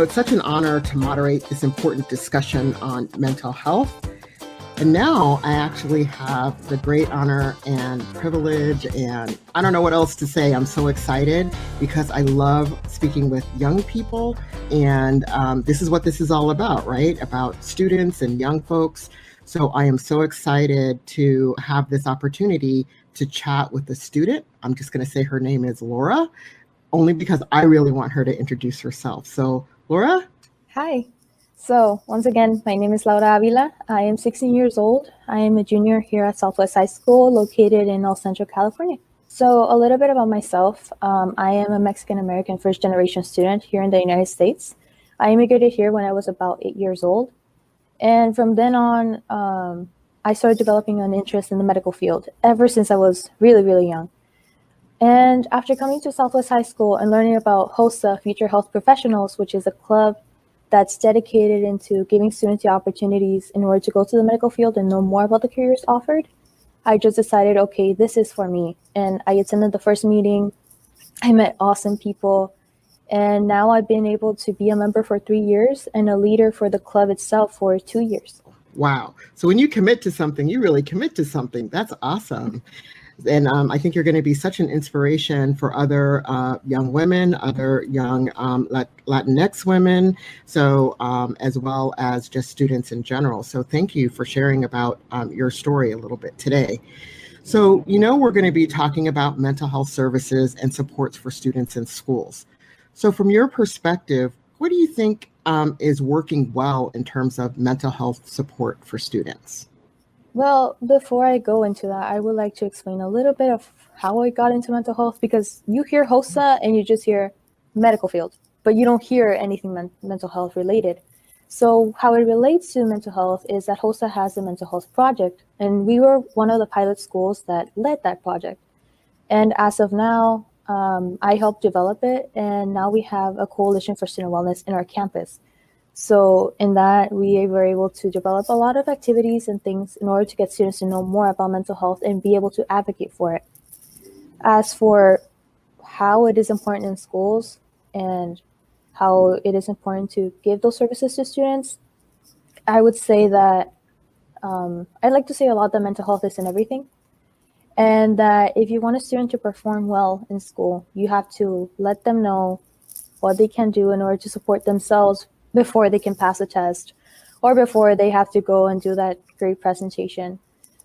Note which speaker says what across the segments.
Speaker 1: It's such an honor to moderate this important discussion on mental health. And now I actually have the great honor and privilege, and I don't know what else to say. I'm so excited because I love speaking with young people. And this is what this is all about, right? About students and young folks. So I am so excited to have this opportunity to chat with a student. I'm just going to say her name is Laura, only because I really want her to introduce herself. So Laura?
Speaker 2: Hi. So once again, my name is Laura Avila. I am 16 years old. I am a junior here at Southwest High School, located in El Centro, California. So a little bit about myself. I am a Mexican-American first-generation student here in the United States. I immigrated here when I was about 8 years old. And from then on, I started developing an interest in the medical field ever since I was really, really young. And after coming to Southwest High School and learning about HOSA, Future Health Professionals, which is a club that's dedicated into giving students the opportunities in order to go to the medical field and know more about the careers offered, I just decided, okay, this is for me. And I attended the first meeting. I met awesome people. And now I've been able to be a member for 3 years and a leader for the club itself for 2 years.
Speaker 1: Wow. So when you commit to something, you really commit to something. That's awesome. And I think you're going to be such an inspiration for other young women, other young Latinx women, so as well as just students in general. So thank you for sharing about your story a little bit today. So, we're going to be talking about mental health services and supports for students in schools. So from your perspective, what do you think is working well in terms of mental health support for students?
Speaker 2: Well, before I go into that, I would like to explain a little bit of how I got into mental health, because you hear HOSA and you just hear medical field, but you don't hear anything mental health related. So how it relates to mental health is that HOSA has a mental health project, and we were one of the pilot schools that led that project. And as of now, I helped develop it, and now we have a coalition for student wellness in our campus. So in that, we were able to develop a lot of activities and things in order to get students to know more about mental health and be able to advocate for it. As for how it is important in schools and how it is important to give those services to students, I would say that I like to say a lot that mental health is in everything. And that if you want a student to perform well in school, you have to let them know what they can do in order to support themselves before they can pass a test or before they have to go and do that great presentation.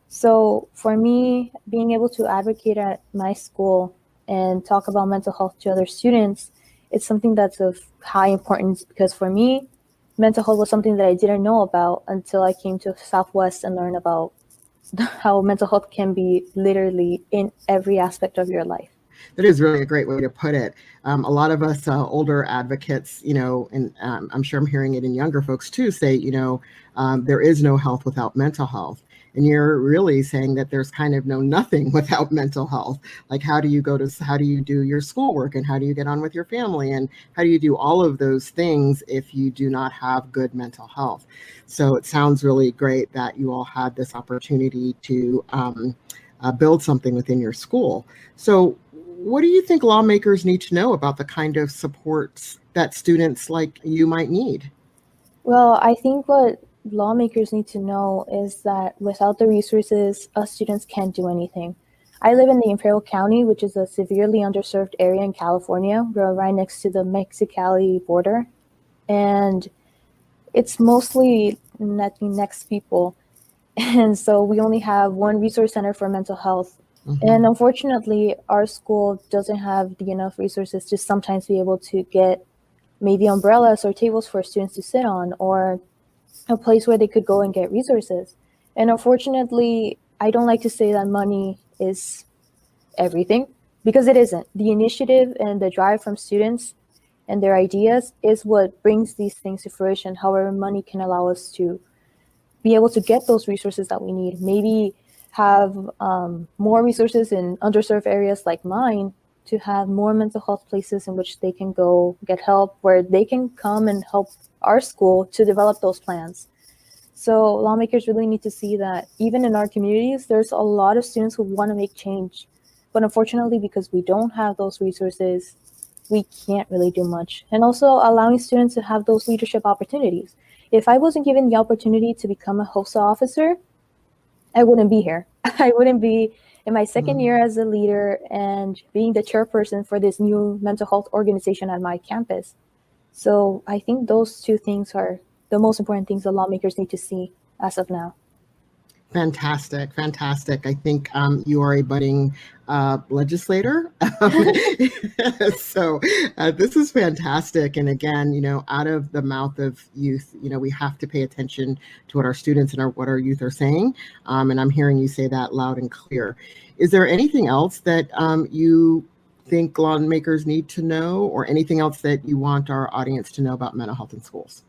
Speaker 2: So for me, being able to advocate at my school and talk about mental health to other students, it's something that's of high importance, because for me, mental health was something that I didn't know about until I came to Southwest and learned about how mental health can be literally in every aspect of your life.
Speaker 1: That is really a great way to put it. A lot of us older advocates, and I'm sure I'm hearing it in younger folks too, say, there is no health without mental health. And you're really saying that there's kind of nothing without mental health. Like, how do you do your schoolwork, and how do you get on with your family, and how do you do all of those things if you do not have good mental health? So it sounds really great that you all had this opportunity to build something within your school. So what do you think lawmakers need to know about the kind of supports that students like you might need?
Speaker 2: Well, I think what lawmakers need to know is that without the resources, us students can't do anything. I live in the Imperial County, which is a severely underserved area in California. We're right next to the Mexicali border, and it's mostly Latinx people. And so we only have one resource center for mental health. Mm-hmm. And unfortunately, our school doesn't have enough resources to sometimes be able to get maybe umbrellas or tables for students to sit on, or a place where they could go and get resources. And unfortunately, I don't like to say that money is everything, because it isn't. The initiative and the drive from students and their ideas is what brings these things to fruition. However, money can allow us to be able to get those resources that we need. Maybe have more resources in underserved areas like mine, to have more mental health places in which they can go get help, where they can come and help our school to develop those plans. So lawmakers really need to see that even in our communities, there's a lot of students who want to make change. But unfortunately, because we don't have those resources, we can't really do much. And also allowing students to have those leadership opportunities. If I wasn't given the opportunity to become a HOSA officer, I wouldn't be here. I wouldn't be in my second year as a leader and being the chairperson for this new mental health organization at my campus. So I think those two things are the most important things the lawmakers need to see as of now.
Speaker 1: Fantastic, fantastic. I think you are a budding legislator. So this is fantastic. And again, you know, out of the mouth of youth, you know, we have to pay attention to what our students and what our youth are saying. And I'm hearing you say that loud and clear. Is there anything else that you think lawmakers need to know, or anything else that you want our audience to know about mental health in schools?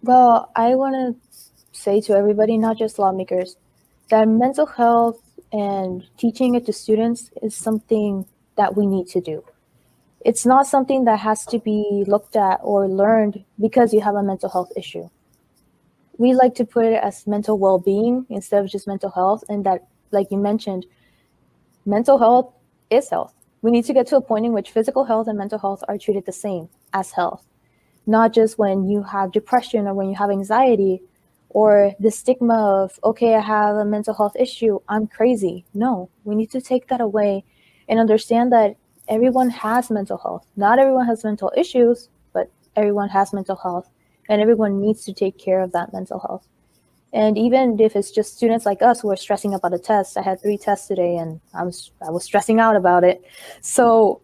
Speaker 2: Well, I want to say to everybody, not just lawmakers, that mental health and teaching it to students is something that we need to do. It's not something that has to be looked at or learned because you have a mental health issue. We like to put it as mental well-being instead of just mental health. And that, like you mentioned, mental health is health. We need to get to a point in which physical health and mental health are treated the same as health. Not just when you have depression or when you have anxiety, or the stigma of, okay, I have a mental health issue, I'm crazy. No, we need to take that away and understand that everyone has mental health. Not everyone has mental issues, but everyone has mental health, and everyone needs to take care of that mental health. And even if it's just students like us who are stressing about a test, I had 3 tests today and I was stressing out about it. So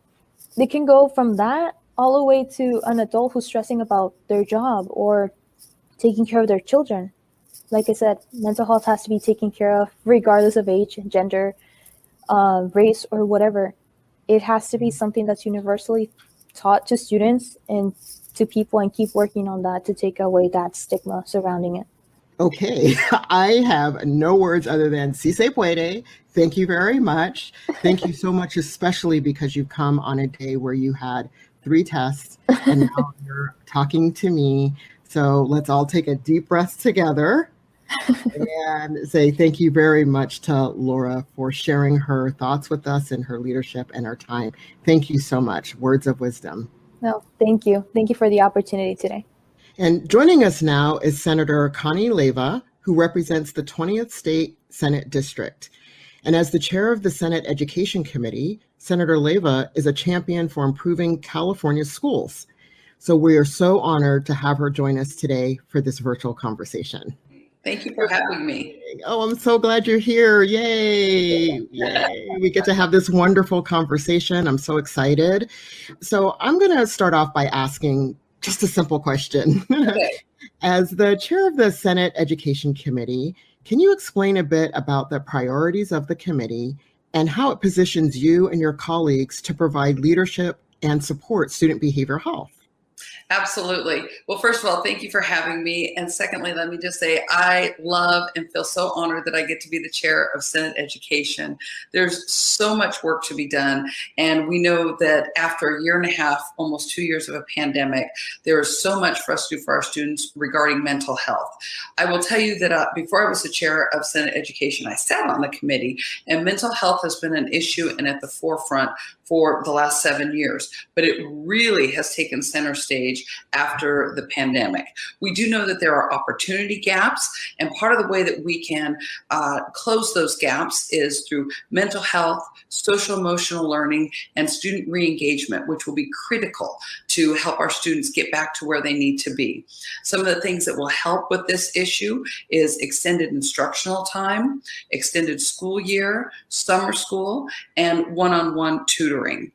Speaker 2: they can go from that all the way to an adult who's stressing about their job or taking care of their children. Like I said, mental health has to be taken care of regardless of age, gender, race, or whatever. It has to be something that's universally taught to students and to people, and keep working on that to take away that stigma surrounding it.
Speaker 1: Okay, I have no words other than si se puede. Thank you very much. Thank you so much, especially because you've come on a day where you had 3 tests and now you're talking to me. So let's all take a deep breath together and say thank you very much to Laura for sharing her thoughts with us and her leadership and her time. Thank you so much. Words of wisdom.
Speaker 2: No, thank you. Thank you for the opportunity today.
Speaker 1: And joining us now is Senator Connie Leyva, who represents the 20th State Senate District. And as the chair of the Senate Education Committee, Senator Leyva is a champion for improving California's schools. So we are so honored to have her join us today for this virtual conversation.
Speaker 3: Thank you for having me.
Speaker 1: Oh, I'm so glad you're here. Yay. Yay. We get to have this wonderful conversation. I'm so excited. So I'm going to start off by asking just a simple question.
Speaker 3: Okay.
Speaker 1: As the chair of the Senate Education Committee, can you explain a bit about the priorities of the committee and how it positions you and your colleagues to provide leadership and support student behavioral health?
Speaker 3: Absolutely. Well, first of all, thank you for having me. And secondly, let me just say, I love and feel so honored that I get to be the chair of Senate Education. There's so much work to be done. And we know that after a year and a half, almost 2 years of a pandemic, there is so much for us to do for our students regarding mental health. I will tell you that before I was the chair of Senate Education, I sat on the committee, and mental health has been an issue and at the forefront for the last 7 years, but it really has taken center stage after the pandemic. We do know that there are opportunity gaps, and part of the way that we can close those gaps is through mental health, social emotional learning, and student re-engagement, which will be critical to help our students get back to where they need to be. Some of the things that will help with this issue is extended instructional time, extended school year, summer school, and one-on-one tutoring.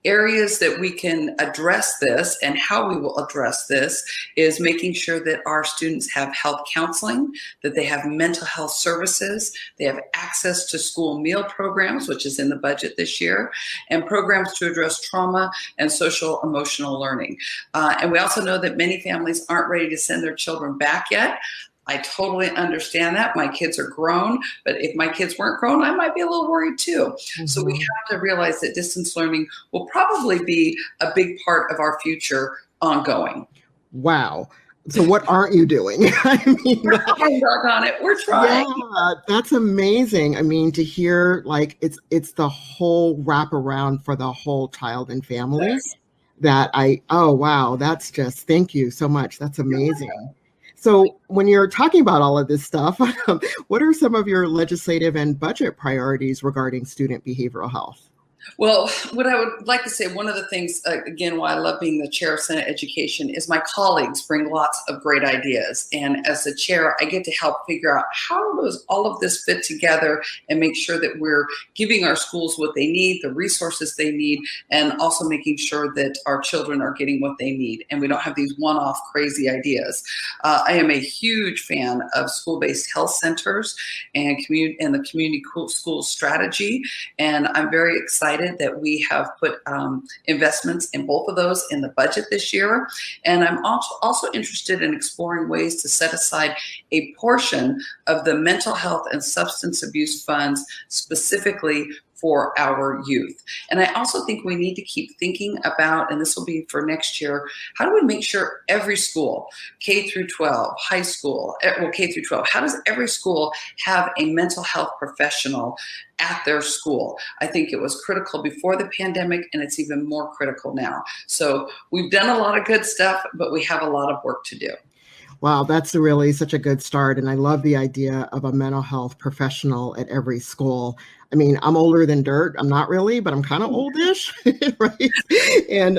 Speaker 3: Areas that we can address this, and how we will address this, is making sure that our students have health counseling, that they have mental health services, they have access to school meal programs, which is in the budget this year, and programs to address trauma and social emotional learning. And we also know that many families aren't ready to send their children back yet. I totally understand that. My kids are grown, but if my kids weren't grown, I might be a little worried too. Mm-hmm. So we have to realize that distance learning will probably be a big part of our future ongoing.
Speaker 1: Wow. So what aren't you doing? I mean,
Speaker 3: we're trying, on it. We're trying.
Speaker 1: Yeah, that's amazing. I mean, to hear like it's the whole wraparound for the whole child and family.
Speaker 3: Yes.
Speaker 1: that oh, wow, that's just, thank you so much. That's amazing. So when you're talking about all of this stuff, what are some of your legislative and budget priorities regarding student behavioral health?
Speaker 3: Well, what I would like to say, one of the things, again, why I love being the chair of Senate Education is my colleagues bring lots of great ideas. And as the chair, I get to help figure out how does all of this fit together and make sure that we're giving our schools what they need, the resources they need, and also making sure that our children are getting what they need. And we don't have these one-off crazy ideas. I am a huge fan of school-based health centers and the community school strategy. And I'm very excited that we have put investments in both of those in the budget this year. And I'm also interested in exploring ways to set aside a portion of the mental health and substance abuse funds specifically for our youth. And I also think we need to keep thinking about, and this will be for next year, how do we make sure every school, K through 12, high school, well, K through 12, how does every school have a mental health professional at their school? I think it was critical before the pandemic, and it's even more critical now. So we've done a lot of good stuff, but we have a lot of work to do.
Speaker 1: Wow, that's really such a good start. And I love the idea of a mental health professional at every school. I mean, I'm older than dirt. I'm not really, but I'm kind of oldish, right? And,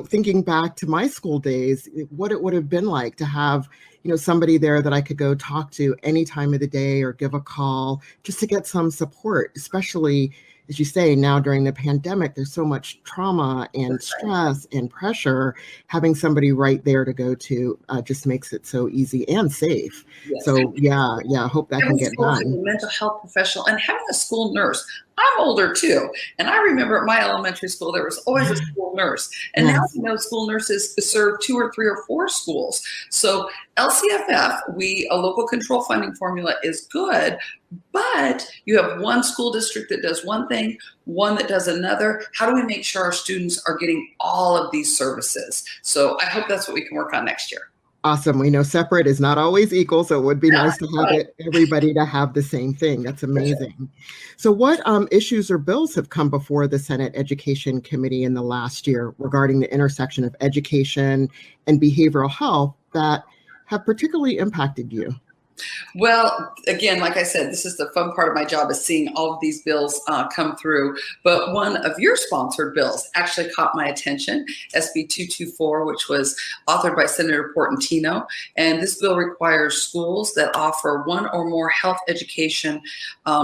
Speaker 1: thinking back to my school days, what it would have been like to have, somebody there that I could go talk to any time of the day or give a call just to get some support, especially, as you say, now during the pandemic, there's so much trauma and stress and pressure. Having somebody right there to go to just makes it so easy and safe. Yes. So yeah, I hope that can get done.
Speaker 3: A mental health professional and having a school nurse. I'm older too. And I remember at my elementary school, there was always a school nurse. And now we know school nurses serve 2 or 3 or 4 schools. So LCFF, a local control funding formula is good, but you have one school district that does one thing, one that does another. How do we make sure our students are getting all of these services? So I hope that's what we can work on next year.
Speaker 1: Awesome. We know separate is not always equal, so it would be nice to have everybody to have the same thing. That's amazing. So what issues or bills have come before the Senate Education Committee in the last year regarding the intersection of education and behavioral health that have particularly impacted you?
Speaker 3: Well, again, like I said, this is the fun part of my job, is seeing all of these bills come through. But one of your sponsored bills actually caught my attention, SB 224, which was authored by Senator Portantino. And this bill requires schools that offer 1 or more health education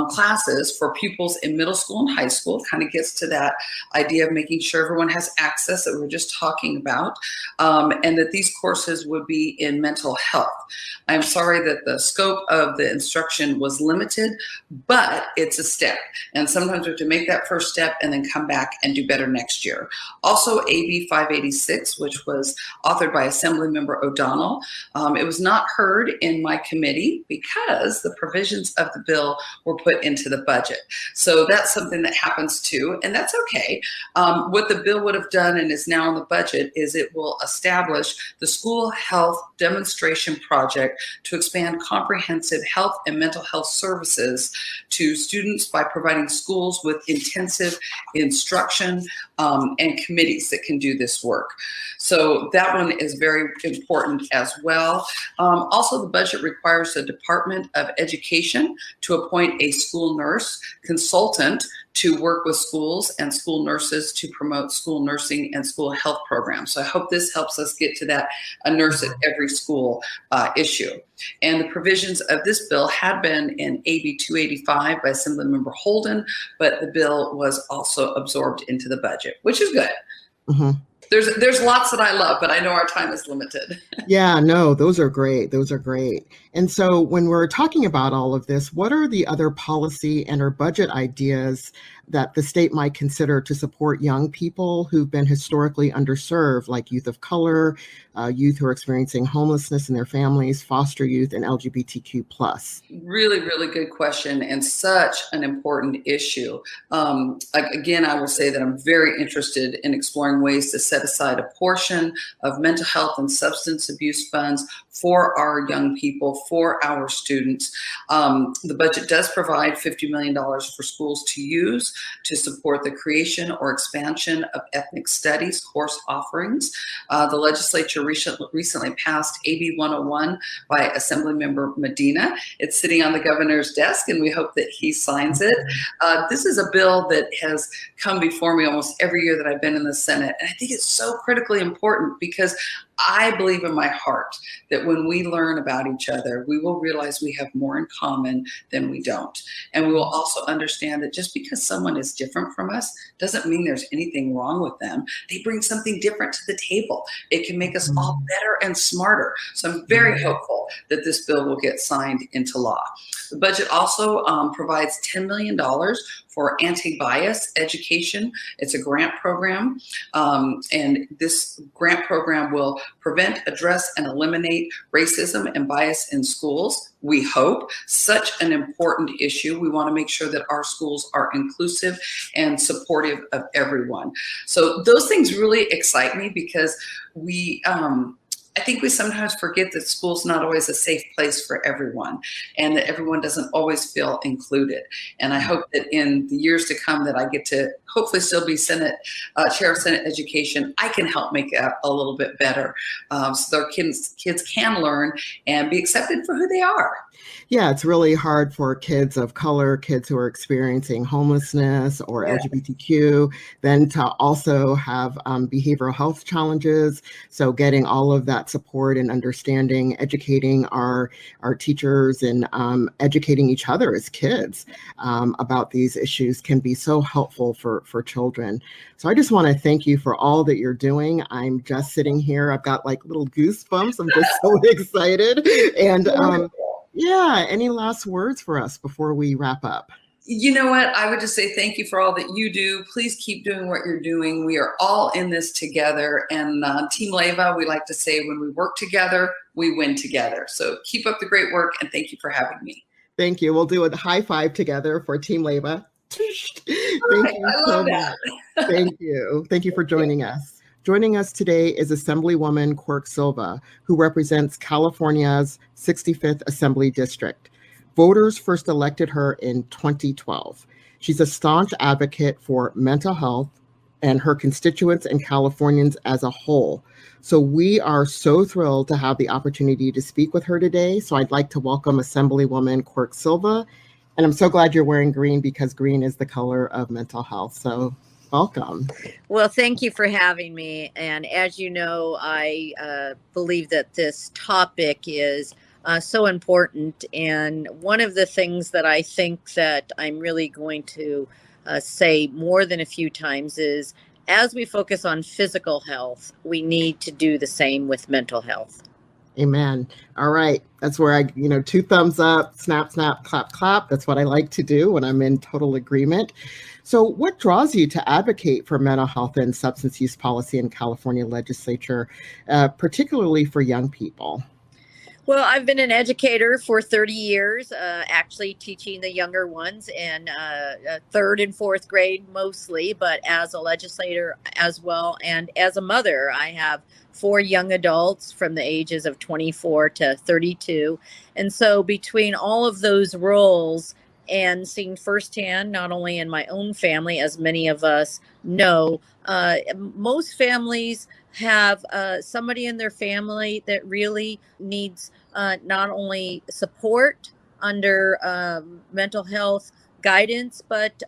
Speaker 3: classes for pupils in middle school and high school. Kind of gets to that idea of making sure everyone has access that we were just talking about, and that these courses would be in mental health. I'm sorry that the scope of the instruction was limited, but it's a step. And sometimes we have to make that first step and then come back and do better next year. Also, AB 586, which was authored by Assemblymember O'Donnell. It was not heard in my committee because the provisions of the bill were put into the budget. So that's something that happens too, and that's okay. What the bill would have done and is now in the budget is it will establish the School Health Demonstration Project to expand comprehensive health and mental health services to students by providing schools with intensive instruction and committees that can do this work. So that one is very important as well. Also, the budget requires the Department of Education to appoint a school nurse consultant to work with schools and school nurses to promote school nursing and school health programs. So I hope this helps us get to that a nurse at every school issue. And the provisions of this bill had been in AB 285 by Assemblymember Holden, but the bill was also absorbed into the budget, which is good. Mm-hmm. There's lots that I love, but I know our time is limited.
Speaker 1: Yeah, no, those are great. Those are great. And so when we're talking about all of this, what are the other policy and or budget ideas that the state might consider to support young people who've been historically underserved, like youth of color, youth who are experiencing homelessness in their families, foster youth, and LGBTQ+?
Speaker 3: Really, really good question, and such an important issue. Again, I will say that I'm very interested in exploring ways to set set aside a portion of mental health and substance abuse funds for our young people, for our students. The budget does provide $50 million for schools to use to support the creation or expansion of ethnic studies course offerings. The legislature recently passed AB 101 by Assemblymember Medina. It's sitting on the governor's desk, and we hope that he signs it. This is a bill that has come before me almost every year that I've been in the Senate, and I think it's so critically important because I believe in my heart that when we learn about each other, we will realize we have more in common than we don't. And we will also understand that just because someone is different from us doesn't mean there's anything wrong with them. They bring something different to the table. It can make us all better and smarter. So I'm very hopeful that this bill will get signed into law. The budget also provides $10 million for anti-bias education. It's a grant program, and this grant program will prevent, address, and eliminate racism and bias in schools. We hope such an important issue. We want to make sure that our schools are inclusive and supportive of everyone. So those things really excite me because I think we sometimes forget that school's not always a safe place for everyone and that everyone doesn't always feel included. And I hope that in the years to come that I get to hopefully still be Chair of Senate Education, I can help make that a little bit better so their kids can learn and be accepted for who they are.
Speaker 1: Yeah, it's really hard for kids of color, kids who are experiencing homelessness or LGBTQ, then to also have behavioral health challenges. So getting all of that support and understanding, educating our teachers and educating each other as kids about these issues can be so helpful for children. So I just want to thank you for all that you're doing. I'm just sitting here. I've got like little goosebumps. I'm just so excited. And yeah, any last words for us before we wrap up?
Speaker 3: You know what? I would just say thank you for all that you do. Please keep doing what you're doing. We are all in this together. And Team Leyva, we like to say when we work together, we win together. So keep up the great work, and thank you for having me.
Speaker 1: Thank you. We'll do a high five together for Team Leyva. Thank you so much. Thank you. Thank you for joining us. Joining us today is Assemblywoman Quirk-Silva, who represents California's 65th Assembly District. Voters first elected her in 2012. She's a staunch advocate for mental health and her constituents and Californians as a whole. So we are so thrilled to have the opportunity to speak with her today. So I'd like to welcome Assemblywoman Quirk-Silva. And I'm so glad you're wearing green because green is the color of mental health. So welcome.
Speaker 4: Well, thank you for having me. And as you know, I believe that this topic is so important. And one of the things that I think that I'm really going to say more than a few times is as we focus on physical health, we need to do the same with mental health.
Speaker 1: Amen. All right. That's where two thumbs up, snap, snap, clap, clap. That's what I like to do when I'm in total agreement. So what draws you to advocate for mental health and substance use policy in California legislature, particularly for young people?
Speaker 4: Well, I've been an educator for 30 years, actually teaching the younger ones in third and fourth grade mostly, but as a legislator as well. And as a mother, I have 4 young adults from the ages of 24 to 32. And so between all of those roles and seeing firsthand, not only in my own family, as many of us know, most families have somebody in their family that really needs not only support under mental health guidance, but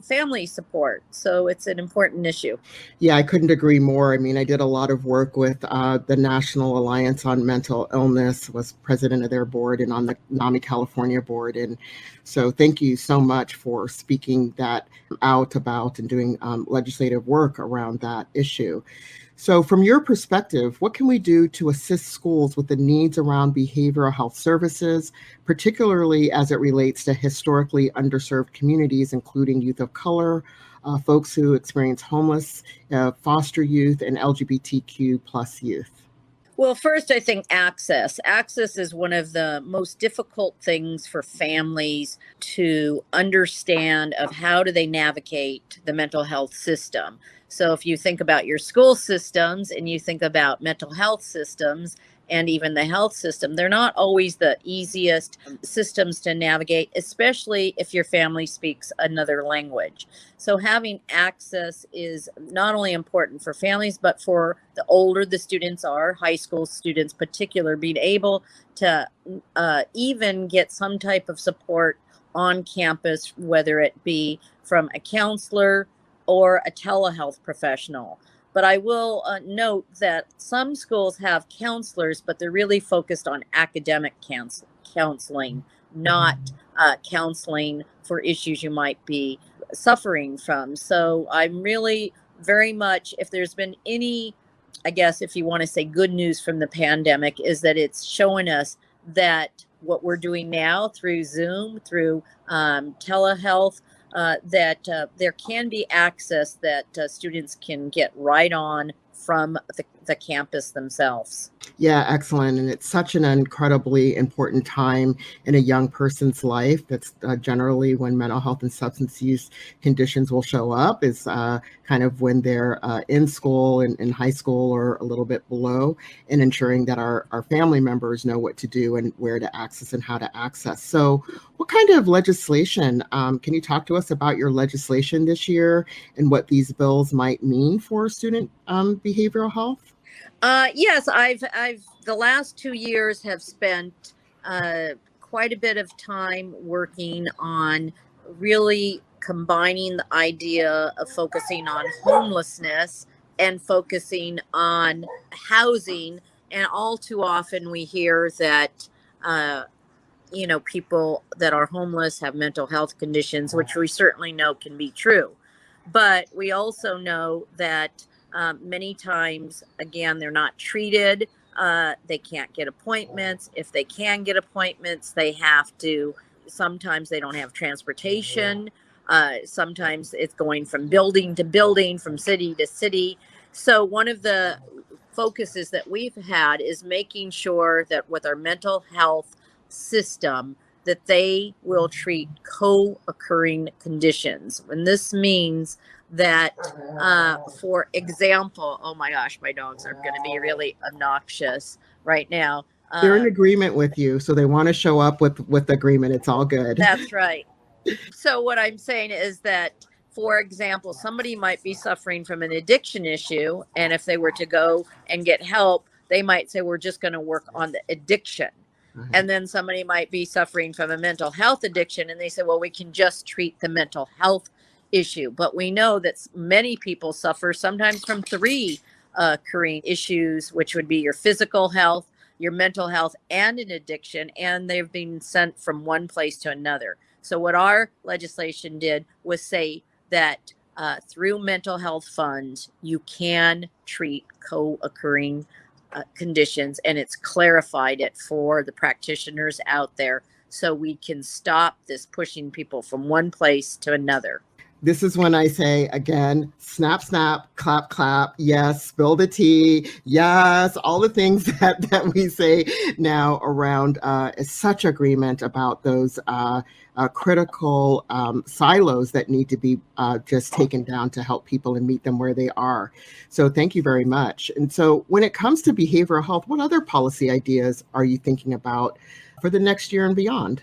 Speaker 4: family support. So it's an important issue.
Speaker 1: Yeah, I couldn't agree more. I mean, I did a lot of work with the National Alliance on Mental Illness, was president of their board and on the NAMI California board. And so thank you so much for speaking that out about and doing legislative work around that issue. So from your perspective, what can we do to assist schools with the needs around behavioral health services, particularly as it relates to historically underserved communities, including youth of color, folks who experience homeless, foster youth, and LGBTQ plus youth?
Speaker 4: Well, first, I think access. Access is one of the most difficult things for families to understand of how do they navigate the mental health system. So if you think about your school systems and you think about mental health systems and even the health system, they're not always the easiest systems to navigate, especially if your family speaks another language. So having access is not only important for families, but for the older the students are, high school students in particular, being able to even get some type of support on campus, whether it be from a counselor or a telehealth professional. But I will note that some schools have counselors, but they're really focused on academic counseling, not counseling for issues you might be suffering from. So I'm really very much, if there's been any, I guess, if you want to say good news from the pandemic, is that it's showing us that what we're doing now through Zoom, through telehealth, that there can be access that students can get right on from the campus themselves.
Speaker 1: Yeah, excellent. And it's such an incredibly important time in a young person's life. That's generally when mental health and substance use conditions will show up, is kind of when they're in school and in high school or a little bit below, and ensuring that our family members know what to do and where to access and how to access. So what kind of legislation, can you talk to us about your legislation this year and what these bills might mean for student behavioral health?
Speaker 4: Yes, I've the last 2 years have spent quite a bit of time working on really combining the idea of focusing on homelessness and focusing on housing. And all too often we hear that, people that are homeless have mental health conditions, which we certainly know can be true. But we also know that many times, again, they're not treated. They can't get appointments. If they can get appointments, sometimes they don't have transportation. Sometimes it's going from building to building, from city to city. So one of the focuses that we've had is making sure that with our mental health system, that they will treat co-occurring conditions. And this means that, for example, oh my gosh, my dogs are going to be really obnoxious right now.
Speaker 1: They're in agreement with you, so they want to show up with agreement. It's all good.
Speaker 4: That's right. So what I'm saying is that, for example, somebody might be suffering from an addiction issue, and if they were to go and get help, they might say, we're just going to work on the addiction. And then somebody might be suffering from a mental health addiction, and they say, well, we can just treat the mental health issue. But we know that many people suffer sometimes from three occurring issues, which would be your physical health, your mental health, and an addiction, and they've been sent from one place to another. So what our legislation did was say that through mental health funds, you can treat co-occurring conditions, and it's clarified it for the practitioners out there so we can stop this pushing people from one place to another.
Speaker 1: This is when I say, again, snap, snap, clap, clap. Yes, spill the tea. Yes, all the things that we say now around is such agreement about those critical silos that need to be just taken down to help people and meet them where they are. So thank you very much. And so when it comes to behavioral health, what other policy ideas are you thinking about for the next year and beyond?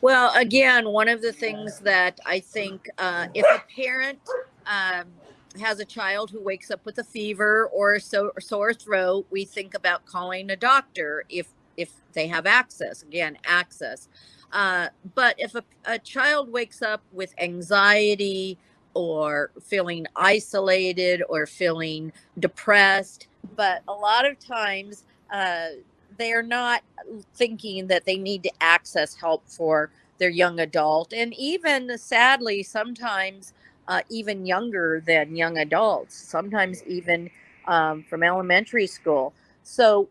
Speaker 4: Well, again, one of the things that I think, if a parent has a child who wakes up with a fever or a sore throat, we think about calling a doctor if they have access. Again, access. But if a child wakes up with anxiety or feeling isolated or feeling depressed, but a lot of times they're not thinking that they need to access help for their young adult. And even sadly, sometimes even younger than young adults, sometimes even from elementary school. So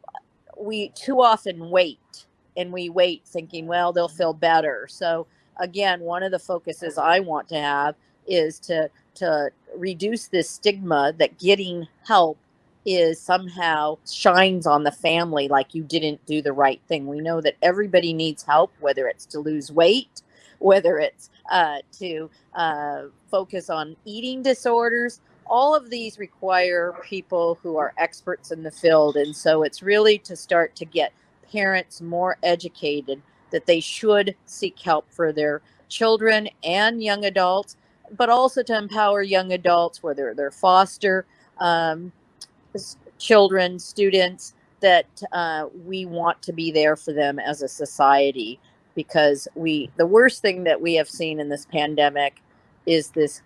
Speaker 4: we too often wait, and we wait thinking, well, they'll feel better. So again, one of the focuses I want to have is to reduce this stigma that getting help is somehow shines on the family, like you didn't do the right thing. We know that everybody needs help, whether it's to lose weight, whether it's to focus on eating disorders, all of these require people who are experts in the field. And so it's really to start to get parents more educated that they should seek help for their children and young adults, but also to empower young adults, whether they're foster children, students, that we want to be there for them as a society, because the worst thing that we have seen in this pandemic is this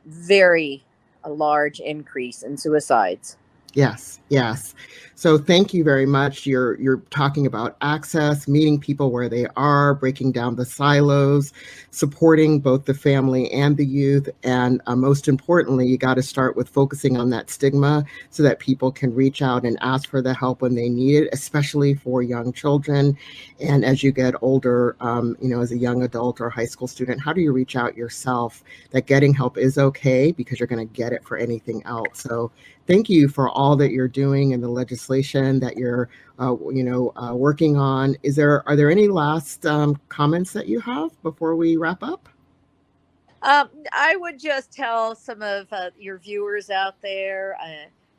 Speaker 4: very large increase in suicides.
Speaker 1: Yes, yes. So thank you very much. You're talking about access, meeting people where they are, breaking down the silos, supporting both the family and the youth. And most importantly, you got to start with focusing on that stigma so that people can reach out and ask for the help when they need it, especially for young children. And as you get older, as a young adult or high school student, how do you reach out yourself that getting help is okay, because you're going to get it for anything else. So thank you for all that you're doing and the legislation that you're, working on. Are there any last comments that you have before we wrap up?
Speaker 4: I would just tell some of your viewers out there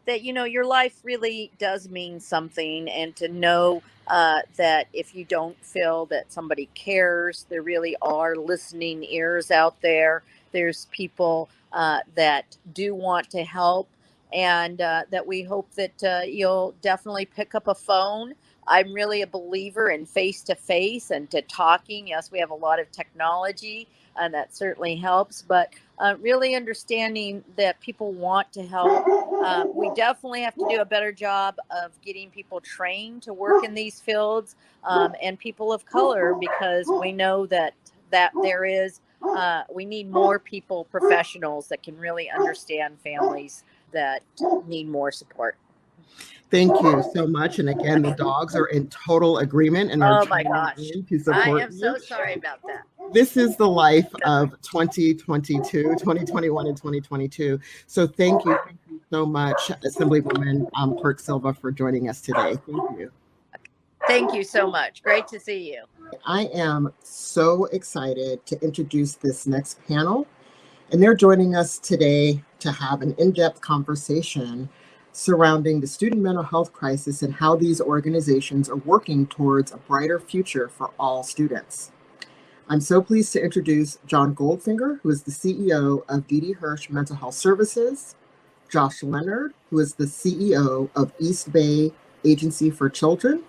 Speaker 4: that, your life really does mean something, and to know that if you don't feel that somebody cares, there really are listening ears out there. There's people that do want to help, and that we hope that you'll definitely pick up a phone. I'm really a believer in face-to-face and to talking. Yes, we have a lot of technology, and that certainly helps, but really understanding that people want to help. We definitely have to do a better job of getting people trained to work in these fields, and people of color, because we know that there is, we need more people, professionals that can really understand families that need more support.
Speaker 1: Thank you so much. And again, the dogs are in total agreement and are
Speaker 4: my gosh,
Speaker 1: to support
Speaker 4: I am
Speaker 1: you.
Speaker 4: so sorry about that.
Speaker 1: This is the life of 2022, 2021, and 2022. So thank you so much, Assemblywoman Quirk-Silva, for joining us today. Thank you.
Speaker 4: Thank you so much. Great to see you.
Speaker 1: I am so excited to introduce this next panel. And they're joining us today to have an in-depth conversation surrounding the student mental health crisis and how these organizations are working towards a brighter future for all students. I'm so pleased to introduce John Goldfinger, who is the CEO of Didi Hirsch Mental Health Services, Josh Leonard, who is the CEO of East Bay Agency for Children,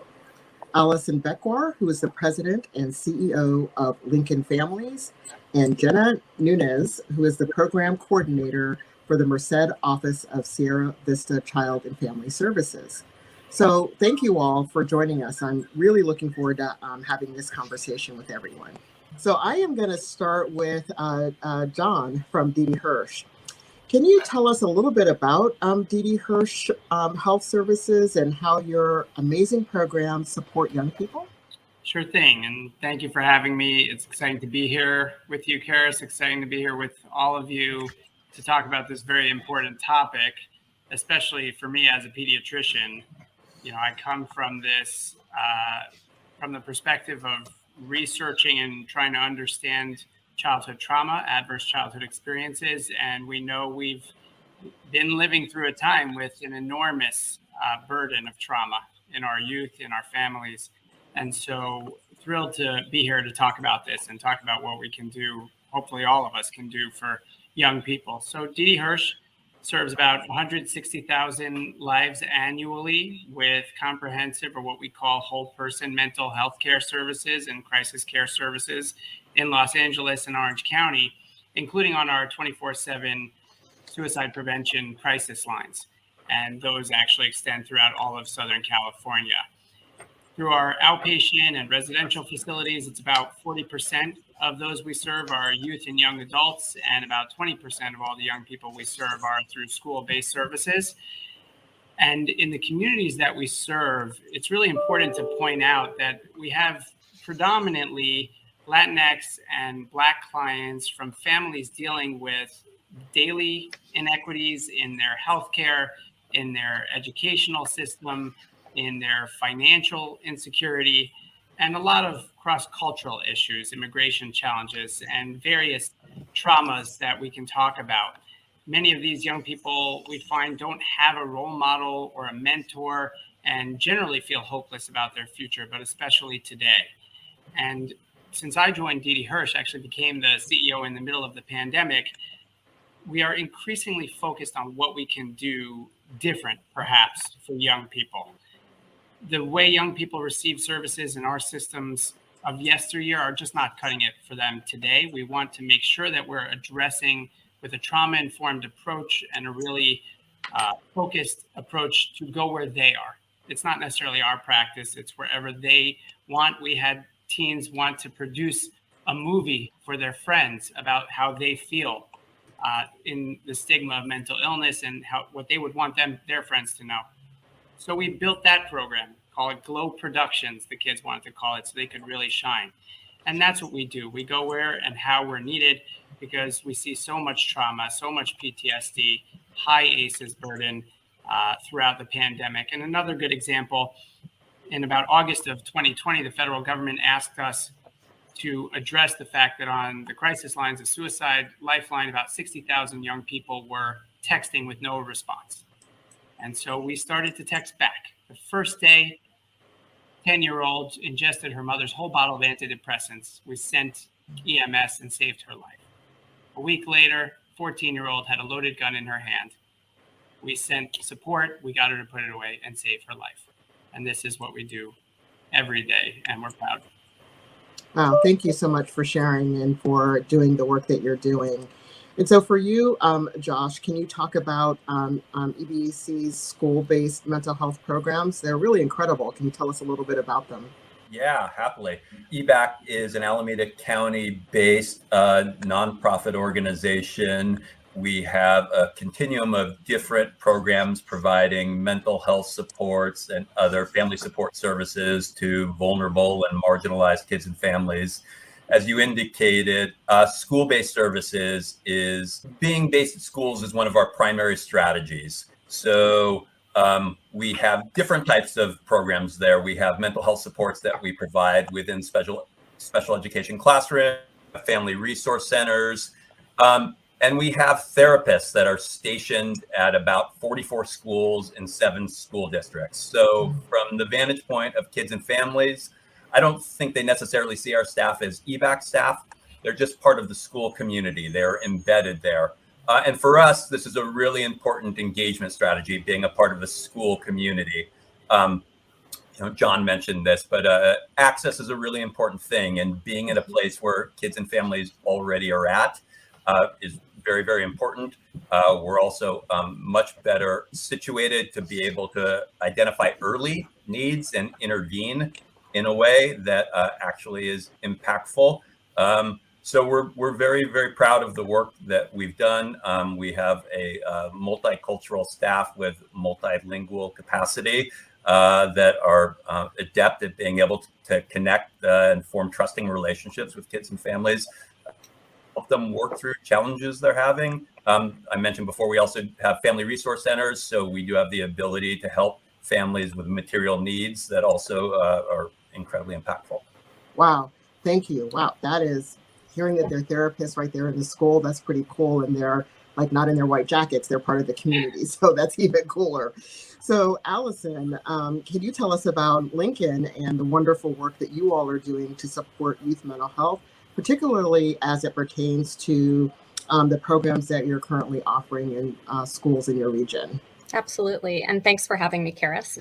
Speaker 1: Allison Becwar, who is the president and CEO of Lincoln Families, and Jenna Nunes, who is the program coordinator for the Merced Office of Sierra Vista Child and Family Services. So thank you all for joining us. I'm really looking forward to having this conversation with everyone. So I am going to start with John from Didi Hirsch. Can you tell us a little bit about Didi Hirsch Health Services and how your amazing programs support young people?
Speaker 5: Sure thing, and thank you for having me. It's exciting to be here with you, Keris. Exciting to be here with all of you to talk about this very important topic, especially for me as a pediatrician. I come from this, from the perspective of researching and trying to understand childhood trauma, adverse childhood experiences, and we know we've been living through a time with an enormous burden of trauma in our youth, in our families. And so thrilled to be here to talk about this and talk about what we can do, hopefully all of us can do for young people. So Didi Hirsch serves about 160,000 lives annually with comprehensive, or what we call whole person, mental health care services and crisis care services in Los Angeles and Orange County, including on our 24/7 suicide prevention crisis lines. And those actually extend throughout all of Southern California. Through our outpatient and residential facilities, it's about 40% of those we serve are youth and young adults, and about 20% of all the young people we serve are through school-based services. And in the communities that we serve, it's really important to point out that we have predominantly Latinx and Black clients from families dealing with daily inequities in their healthcare, in their educational system, in their financial insecurity, and a lot of cross-cultural issues, immigration challenges, and various traumas that we can talk about. many of these young people we find don't have a role model or a mentor and generally feel hopeless about their future, but especially today. And since I joined Didi, Hirsch actually became the CEO in the middle of the pandemic, we are increasingly focused on what we can do different, perhaps, for young people. The way young people receive services in our systems of yesteryear are just not cutting it for them today. We want to make sure that we're addressing with a trauma-informed approach and a really focused approach to go where they are. It's not necessarily our practice, it's wherever they want. We had teens want to produce a movie for their friends about how they feel in the stigma of mental illness and what they would want their friends to know. So we built that program, call it Glow Productions, the kids wanted to call it, so they could really shine. And that's what we do. We go where and how we're needed because we see so much trauma, so much PTSD, high ACEs burden throughout the pandemic. And another good example, in about August of 2020, the federal government asked us to address the fact that on the crisis lines, the suicide lifeline, about 60,000 young people were texting with no response. And so we started to text back. The first day, 10-year-old ingested her mother's whole bottle of antidepressants. We sent EMS and saved her life. A week later, 14-year-old had a loaded gun in her hand. We sent support, we got her to put it away and save her life. And this is what we do every day, and we're proud.
Speaker 1: Wow, thank you so much for sharing and for doing the work that you're doing. And so for you, Josh, can you talk about EBC's school-based mental health programs? They're really incredible. Can you tell us a little bit about them?
Speaker 6: Yeah, happily. EBAC is an Alameda County-based nonprofit organization. We have a continuum of different programs providing mental health supports and other family support services to vulnerable and marginalized kids and families. As you indicated, school-based services is being based at schools is one of our primary strategies. So we have different types of programs there. We have mental health supports that we provide within special education classrooms, family resource centers, and we have therapists that are stationed at about 44 schools in 7 school districts. So from the vantage point of kids and families, I don't think they necessarily see our staff as EBAC staff. They're just part of the school community. They're embedded there. And for us, this is a really important engagement strategy, being a part of the school community. John mentioned this, but access is a really important thing. And being in a place where kids and families already are at is very, very important. We're also much better situated to be able to identify early needs and intervene in a way that actually is impactful. So we're very, very proud of the work that we've done. We have a multicultural staff with multilingual capacity that are adept at being able to connect and form trusting relationships with kids and families, help them work through challenges they're having. I mentioned before, we also have family resource centers. So we do have the ability to help families with material needs that also are incredibly impactful.
Speaker 1: Wow, thank you. Wow, that is, hearing that they're therapists right there in the school, that's pretty cool. And they're like not in their white jackets, they're part of the community. So that's even cooler. So Allison, can you tell us about Lincoln and the wonderful work that you all are doing to support youth mental health, particularly as it pertains to the programs that you're currently offering in schools in your region?
Speaker 7: Absolutely. And thanks for having me, Keris.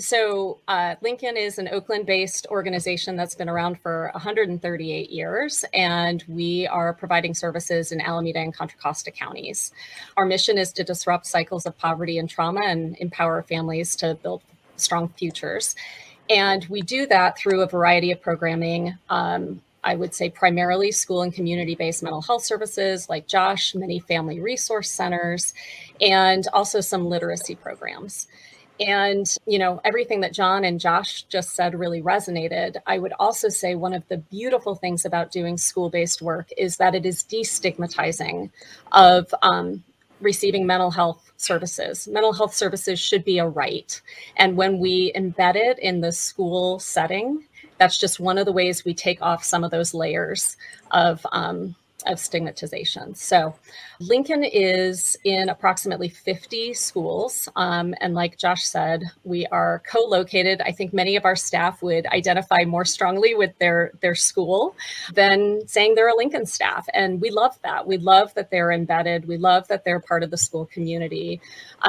Speaker 7: So Lincoln is an Oakland-based organization that's been around for 138 years, and we are providing services in Alameda and Contra Costa counties. Our mission is to disrupt cycles of poverty and trauma and empower families to build strong futures. And we do that through a variety of programming. I would say primarily school and community-based mental health services like Josh, many family resource centers, and also some literacy programs. And, everything that John and Josh just said really resonated. I would also say one of the beautiful things about doing school-based work is that it is destigmatizing of receiving mental health services. Mental health services should be a right. And when we embed it in the school setting, that's just one of the ways we take off some of those layers of stigmatization. So Lincoln is in approximately 50 schools. And like Josh said, we are co-located. I think many of our staff would identify more strongly with their school than saying they're a Lincoln staff. And we love that. We love that they're embedded. We love that they're part of the school community,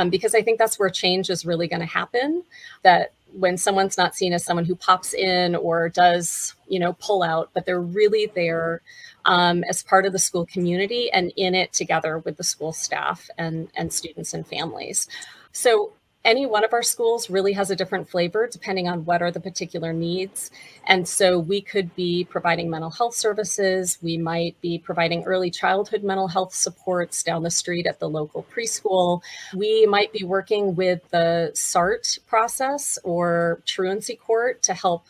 Speaker 7: because I think that's where change is really going to happen. That when someone's not seen as someone who pops in or does, pull out, but they're really there as part of the school community and in it together with the school staff and students and families. So any one of our schools really has a different flavor depending on what are the particular needs. And so we could be providing mental health services. We might be providing early childhood mental health supports down the street at the local preschool. We might be working with the SART process or truancy court to help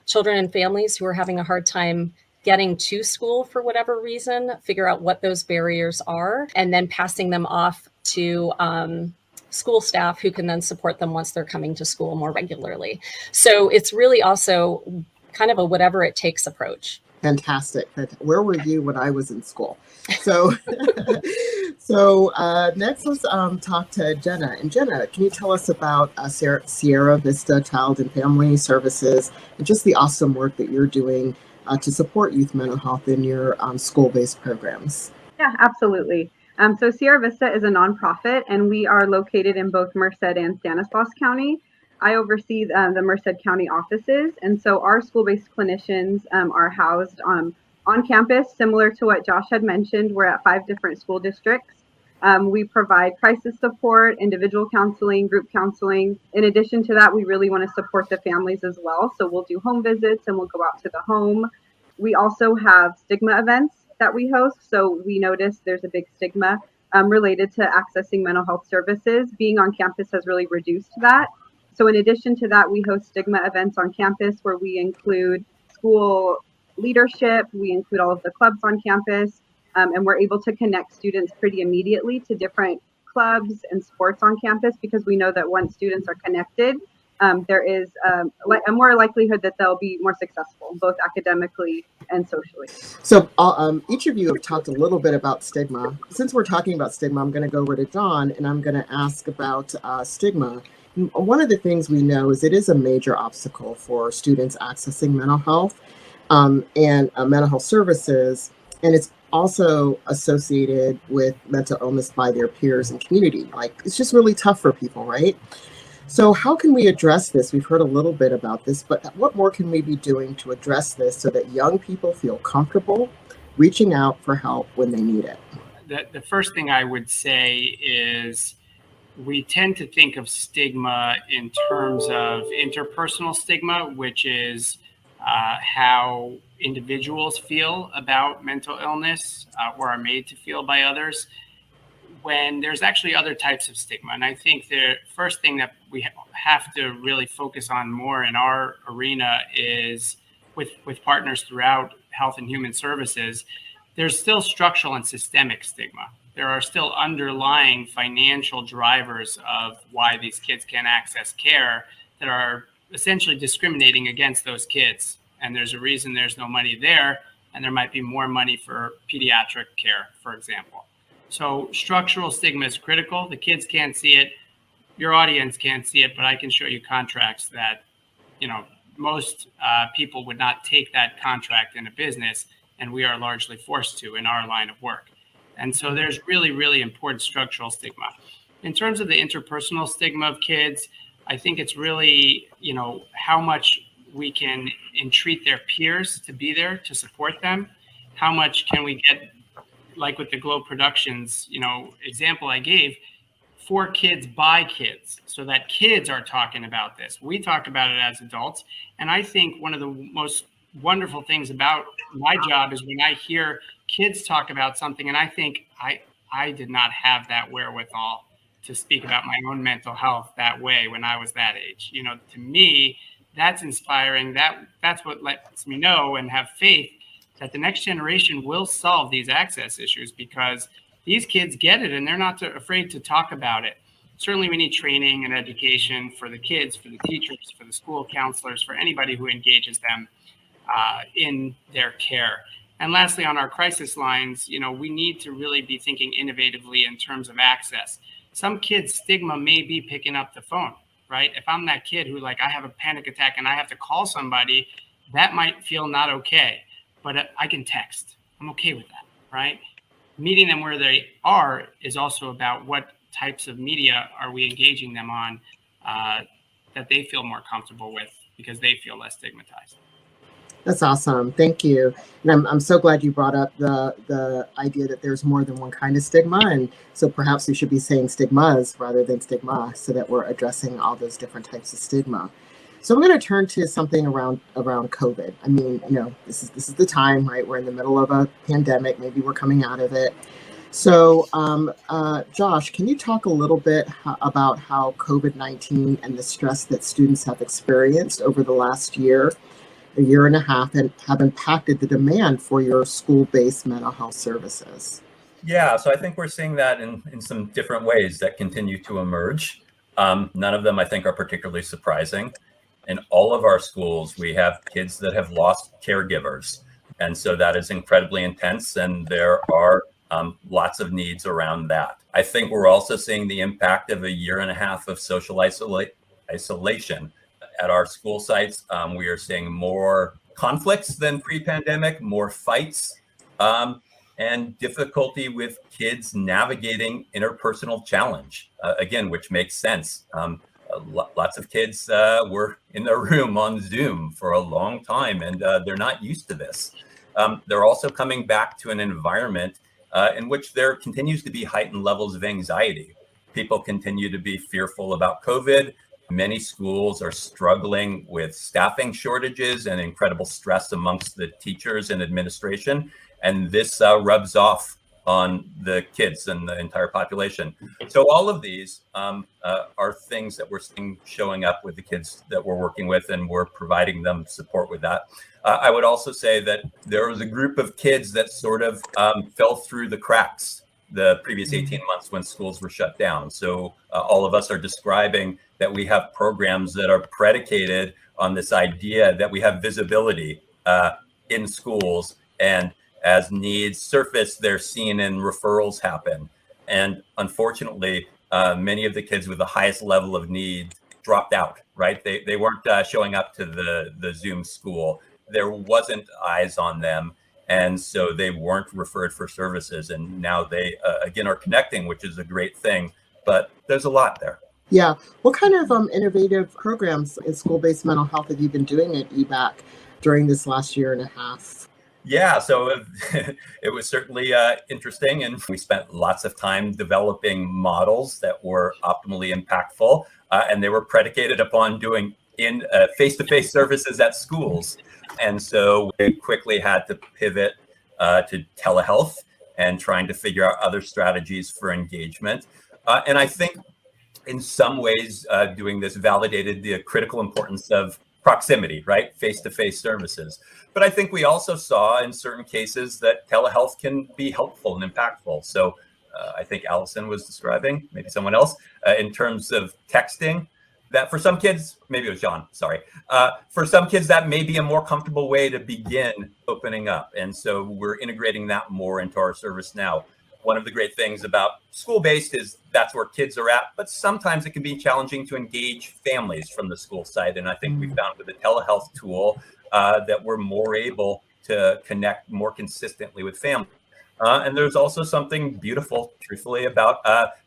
Speaker 7: children and families who are having a hard time getting to school for whatever reason, figure out what those barriers are, and then passing them off to school staff who can then support them once they're coming to school more regularly. So it's really also kind of a whatever it takes approach.
Speaker 1: Fantastic. Where were you when I was in school? So, next let's talk to Jenna. And Jenna, can you tell us about Sierra Vista Child and Family Services and just the awesome work that you're doing to support youth mental health in your school-based programs?
Speaker 8: Yeah, absolutely. So Sierra Vista is a nonprofit, and we are located in both Merced and Stanislaus County. I oversee the Merced County offices, and so our school-based clinicians are housed on campus, similar to what Josh had mentioned. We're at 5 different school districts. We provide crisis support, individual counseling, group counseling. In addition to that, we really want to support the families as well. So we'll do home visits and we'll go out to the home. We also have stigma events that we host. So we notice there's a big stigma related to accessing mental health services. Being on campus has really reduced that. So in addition to that, we host stigma events on campus where we include school leadership, we include all of the clubs on campus, and we're able to connect students pretty immediately to different clubs and sports on campus, because we know that once students are connected, there is a more likelihood that they'll be more successful, both academically and socially.
Speaker 1: So each of you have talked a little bit about stigma. Since we're talking about stigma, I'm going to go over to John and I'm going to ask about stigma. One of the things we know is it is a major obstacle for students accessing mental health and mental health services, and it's also associated with mental illness by their peers and community. Like, it's just really tough for people, right? So how can we address this? We've heard a little bit about this, but what more can we be doing to address this so that young people feel comfortable reaching out for help when they need it?
Speaker 5: The first thing I would say is we tend to think of stigma in terms of interpersonal stigma, which is how individuals feel about mental illness or are made to feel by others, when there's actually other types of stigma. And I think the first thing that we have to really focus on more in our arena is with partners throughout health and human services, there's still structural and systemic stigma. There are still underlying financial drivers of why these kids can't access care that are essentially discriminating against those kids. And there's a reason there's no money there, and there might be more money for pediatric care, for example. So structural stigma is critical. The kids can't see it. Your audience can't see it, but I can show you contracts that, most people would not take that contract in a business, and we are largely forced to in our line of work. And so there's really, really important structural stigma. In terms of the interpersonal stigma of kids, I think it's really, how much we can entreat their peers to be there to support them. How much can we get, like with the Globe Productions, example I gave, for kids by kids, so that kids are talking about this. We talk about it as adults. And I think one of the most wonderful things about my job is when I hear kids talk about something and I think I did not have that wherewithal to speak about my own mental health that way when I was that age. To me, that's inspiring. That's what lets me know and have faith that the next generation will solve these access issues, because these kids get it and they're not afraid to talk about it. Certainly we need training and education for the kids, for the teachers, for the school counselors, for anybody who engages them in their care. And lastly, on our crisis lines, we need to really be thinking innovatively in terms of access. Some kids' stigma may be picking up the phone, right? If I'm that kid who I have a panic attack and I have to call somebody, that might feel not okay, but I can text. I'm okay with that, right? Meeting them where they are is also about what types of media are we engaging them on that they feel more comfortable with because they feel less stigmatized.
Speaker 1: That's awesome. Thank you. And I'm so glad you brought up the idea that there's more than one kind of stigma. And so perhaps we should be saying stigmas rather than stigma so that we're addressing all those different types of stigma. So I'm going to turn to something around COVID. I mean, this is the time, right? We're in the middle of a pandemic. Maybe we're coming out of it. So, Josh, can you talk a little bit about how COVID-19 and the stress that students have experienced over the last year, a year and a half, and have impacted the demand for your school-based mental health services?
Speaker 6: Yeah, so I think we're seeing that in some different ways that continue to emerge. None of them, I think, are particularly surprising. In all of our schools, we have kids that have lost caregivers. And so that is incredibly intense. And there are lots of needs around that. I think we're also seeing the impact of a year and a half of social isolation. At our school sites, we are seeing more conflicts than pre-pandemic, more fights, and difficulty with kids navigating interpersonal challenge, again, which makes sense. Lots of kids were in their room on Zoom for a long time, and they're not used to this. They're also coming back to an environment in which there continues to be heightened levels of anxiety. People continue to be fearful about COVID. Many schools are struggling with staffing shortages and incredible stress amongst the teachers and administration. And this rubs off on the kids and the entire population. So all of these are things that we're seeing showing up with the kids that we're working with, and we're providing them support with that. I would also say that there was a group of kids that sort of fell through the cracks the previous 18 months when schools were shut down. So all of us are describing that we have programs that are predicated on this idea that we have visibility in schools, and as needs surface, they're seen and referrals happen. And unfortunately, many of the kids with the highest level of need dropped out, right? They weren't showing up to the Zoom school. There wasn't eyes on them. And so they weren't referred for services. And now they, again, are connecting, which is a great thing. But there's a lot there.
Speaker 1: Yeah. What kind of innovative programs in school-based mental health have you been doing at EBAC during this last year and a half?
Speaker 6: Yeah, so it was certainly interesting, and we spent lots of time developing models that were optimally impactful, and they were predicated upon doing in face-to-face services at schools. And so we quickly had to pivot to telehealth and trying to figure out other strategies for engagement. And I think in some ways doing this validated the critical importance of proximity, right? Face-to-face services. But I think we also saw in certain cases that telehealth can be helpful and impactful. So I think Allison was describing, maybe someone else, in terms of texting, that for some kids, maybe it was John, sorry. For some kids, that may be a more comfortable way to begin opening up. And so we're integrating that more into our service now. One of the great things about school-based is that's where kids are at, but sometimes it can be challenging to engage families from the school side. And I think we found with the telehealth tool that we're more able to connect more consistently with families. And there's also something beautiful, truthfully, about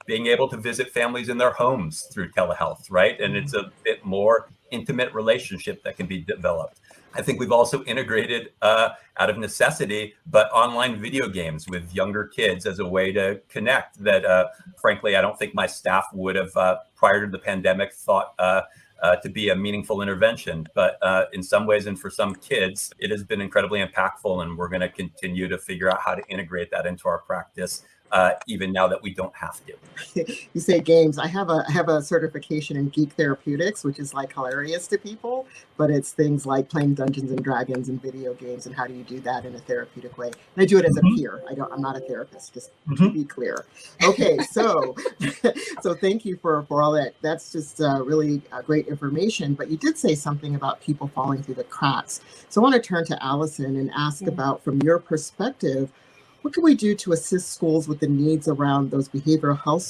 Speaker 6: being able to visit families in their homes through telehealth, right? And it's a bit more intimate relationship that can be developed. I think we've also integrated out of necessity, but online video games with younger kids as a way to connect that, frankly, I don't think my staff would have prior to the pandemic thought to be a meaningful intervention. But in some ways and for some kids, it has been incredibly impactful, and we're going to continue to figure out how to integrate that into our practice even now that we don't have to.
Speaker 1: You say games. I have a certification in geek therapeutics, which is like hilarious to people, but it's things like playing Dungeons and Dragons and video games, and how do you do that in a therapeutic way. And I do it as a peer. I'm not a therapist, just to be clear. Okay, so thank you for all that. That's just really great information. But you did say something about people falling through the cracks. So I want to turn to Allison and ask about, from your perspective, what can we do to assist schools with the needs around those behavioral health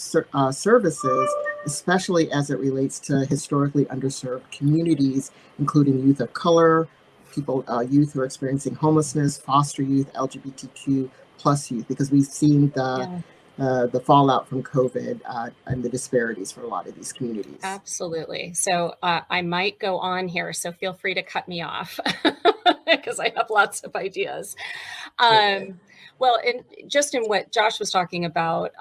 Speaker 1: services, especially as it relates to historically underserved communities, including youth of color, youth who are experiencing homelessness, foster youth, LGBTQ plus youth, because we've seen the fallout from COVID and the disparities for a lot of these communities.
Speaker 7: Absolutely. So I might go on here, so feel free to cut me off because I have lots of ideas. Well, just in what Josh was talking about,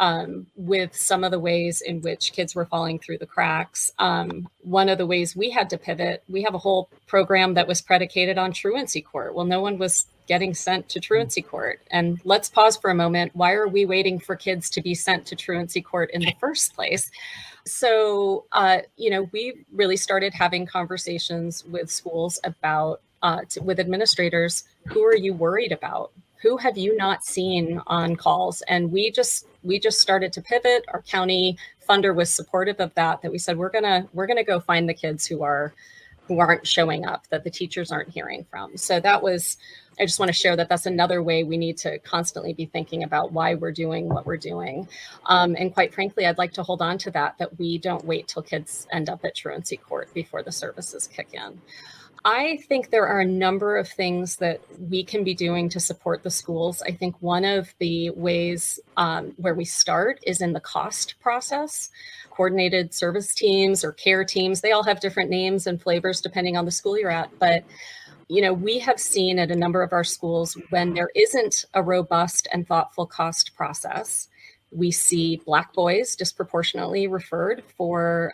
Speaker 7: with some of the ways in which kids were falling through the cracks, one of the ways we had to pivot, we have a whole program that was predicated on truancy court. Well, no one was getting sent to truancy court. And let's pause for a moment. Why are we waiting for kids to be sent to truancy court in the first place? So, we really started having conversations with schools about, with administrators, who are you worried about? Who have you not seen on calls? And we just started to pivot. Our county funder was supportive of that we said, we're gonna go find the kids who aren't showing up, that the teachers aren't hearing from. So I just want to share that that's another way we need to constantly be thinking about why we're doing what we're doing. And quite frankly, I'd like to hold on to that we don't wait till kids end up at truancy court before the services kick in. I think there are a number of things that we can be doing to support the schools. I think one of the ways where we start is in the cost process. Coordinated service teams or care teams, they all have different names and flavors depending on the school you're at. But, we have seen at a number of our schools, when there isn't a robust and thoughtful cost process, we see Black boys disproportionately referred for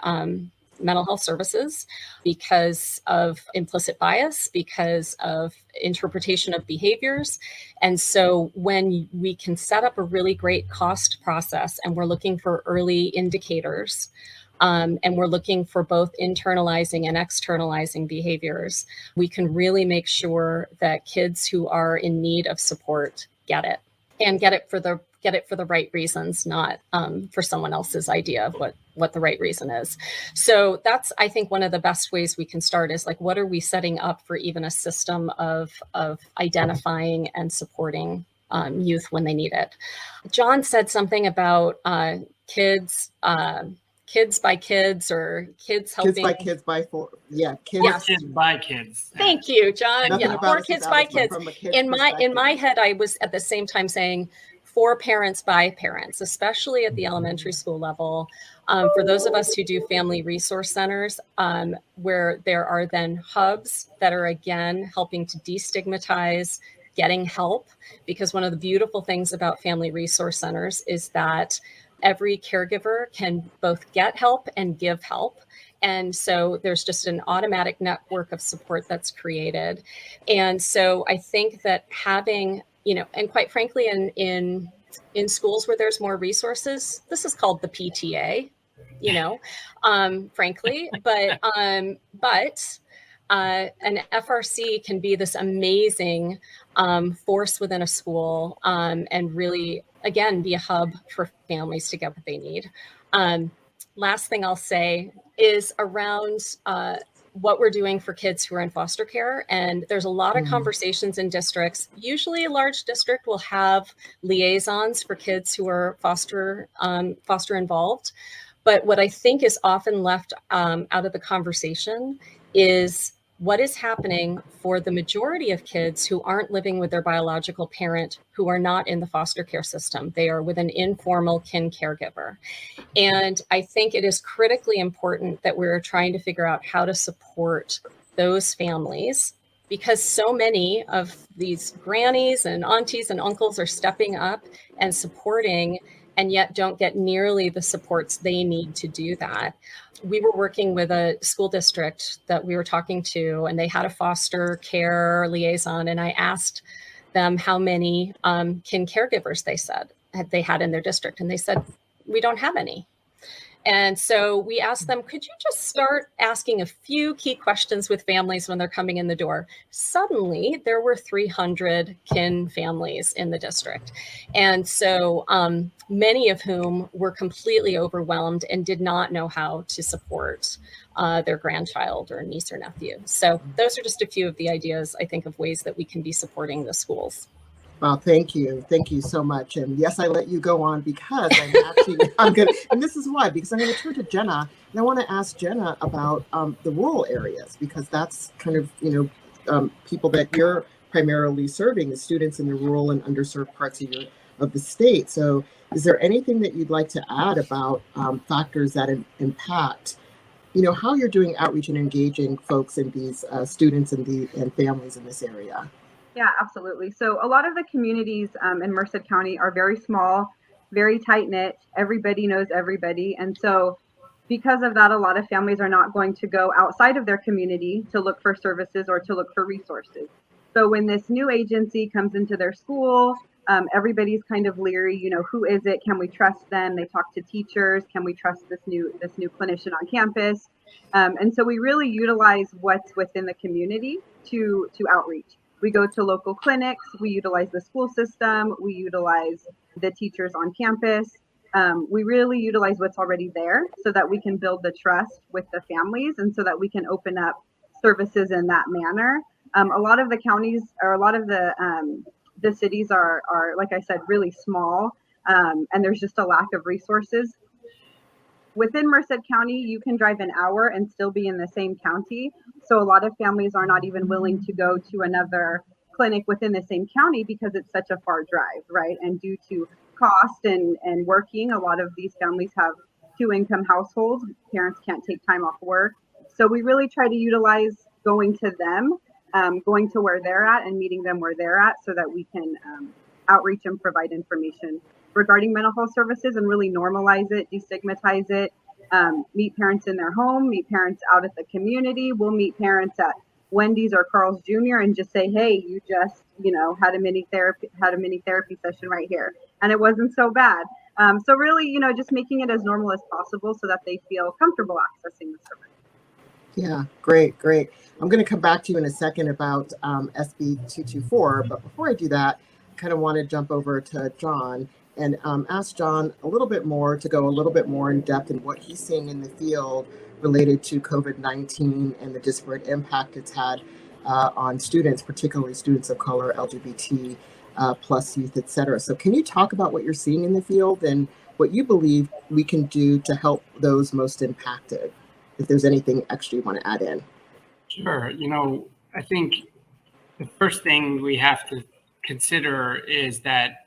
Speaker 7: mental health services because of implicit bias, because of interpretation of behaviors. And so when we can set up a really great cost process and we're looking for early indicators, and we're looking for both internalizing and externalizing behaviors, we can really make sure that kids who are in need of support get it, and get it for the right reasons, not for someone else's idea of what the right reason is. So that's, I think, one of the best ways we can start is like, what are we setting up for even a system of identifying and supporting youth when they need it? John said something about kids by kids, or kids helping.
Speaker 1: Kids by kids by four. Yeah, kids.
Speaker 5: Yes. Kids by kids.
Speaker 7: Thank you, John.
Speaker 1: Nothing
Speaker 7: Yeah, 4 kids by kids. In my head, I was at the same time saying 4 parents by parents, especially at the elementary school level. For those of us who do family resource centers, where there are then hubs that are, again, helping to destigmatize getting help, because one of the beautiful things about family resource centers is that every caregiver can both get help and give help. And so there's just an automatic network of support that's created. And so I think that having, and quite frankly, in schools where there's more resources, this is called the PTA, frankly, but an FRC can be this amazing force within a school, and really, again, be a hub for families to get what they need. Last thing I'll say is around what we're doing for kids who are in foster care. And there's a lot of conversations in districts. Usually a large district will have liaisons for kids who are foster involved. But what I think is often left out of the conversation is what is happening for the majority of kids who aren't living with their biological parent, who are not in the foster care system. They are with an informal kin caregiver. And I think it is critically important that we're trying to figure out how to support those families, because so many of these grannies and aunties and uncles are stepping up and supporting, and yet don't get nearly the supports they need to do that. We were working with a school district that we were talking to, and they had a foster care liaison. And I asked them how many kin caregivers they said. they had in their district. And they said, we don't have any. And so we asked them, could you just start asking a few key questions with families when they're coming in the door? Suddenly, there were 300 kin families in the district. And so many of whom were completely overwhelmed and did not know how to support their grandchild or niece or nephew. So those are just a few of the ideas, I think, of ways that we can be supporting the schools.
Speaker 1: Well, thank you. Thank you so much. And yes, I let you go on because I'm good. And this is why, because I'm going to turn to Jenna and I want to ask Jenna about the rural areas, because that's kind of, people that you're primarily serving, the students in the rural and underserved parts of the state. So is there anything that you'd like to add about factors that impact, how you're doing outreach and engaging folks in these students and families in this area?
Speaker 8: Yeah, absolutely. So a lot of the communities in Merced County are very small, very tight knit. Everybody knows everybody. And so because of that, a lot of families are not going to go outside of their community to look for services or to look for resources. So when this new agency comes into their school, everybody's kind of leery, who is it? Can we trust them? They talk to teachers. Can we trust this new clinician on campus? And so we really utilize what's within the community to outreach. We go to local clinics, we utilize the school system, we utilize the teachers on campus. We really utilize what's already there so that we can build the trust with the families and so that we can open up services in that manner. A lot of the counties or a lot of the cities are, like I said, really small, and there's just a lack of resources. Within Merced County, you can drive an hour and still be in the same county. So a lot of families are not even willing to go to another clinic within the same county because it's such a far drive, right? And due to cost and working, a lot of these families have 2-income households. Parents can't take time off work. So we really try to utilize going to them, going to where they're at and meeting them where they're at so that we can outreach and provide information regarding mental health services and really normalize it, destigmatize it, meet parents in their home, meet parents out at the community. We'll meet parents at Wendy's or Carl's Jr. and just say, hey, you just, had a mini therapy session right here. And it wasn't so bad. So really, just making it as normal as possible so that they feel comfortable accessing the service.
Speaker 1: Yeah, great. I'm going to come back to you in a second about SB 224. But before I do that, I kind of want to jump over to John and ask John to go a little bit more in depth in what he's seeing in the field related to COVID-19 and the disparate impact it's had on students, particularly students of color, LGBT plus youth, et cetera. So can you talk about what you're seeing in the field and what you believe we can do to help those most impacted? If there's anything extra you want to add in.
Speaker 5: Sure. I think the first thing we have to consider is that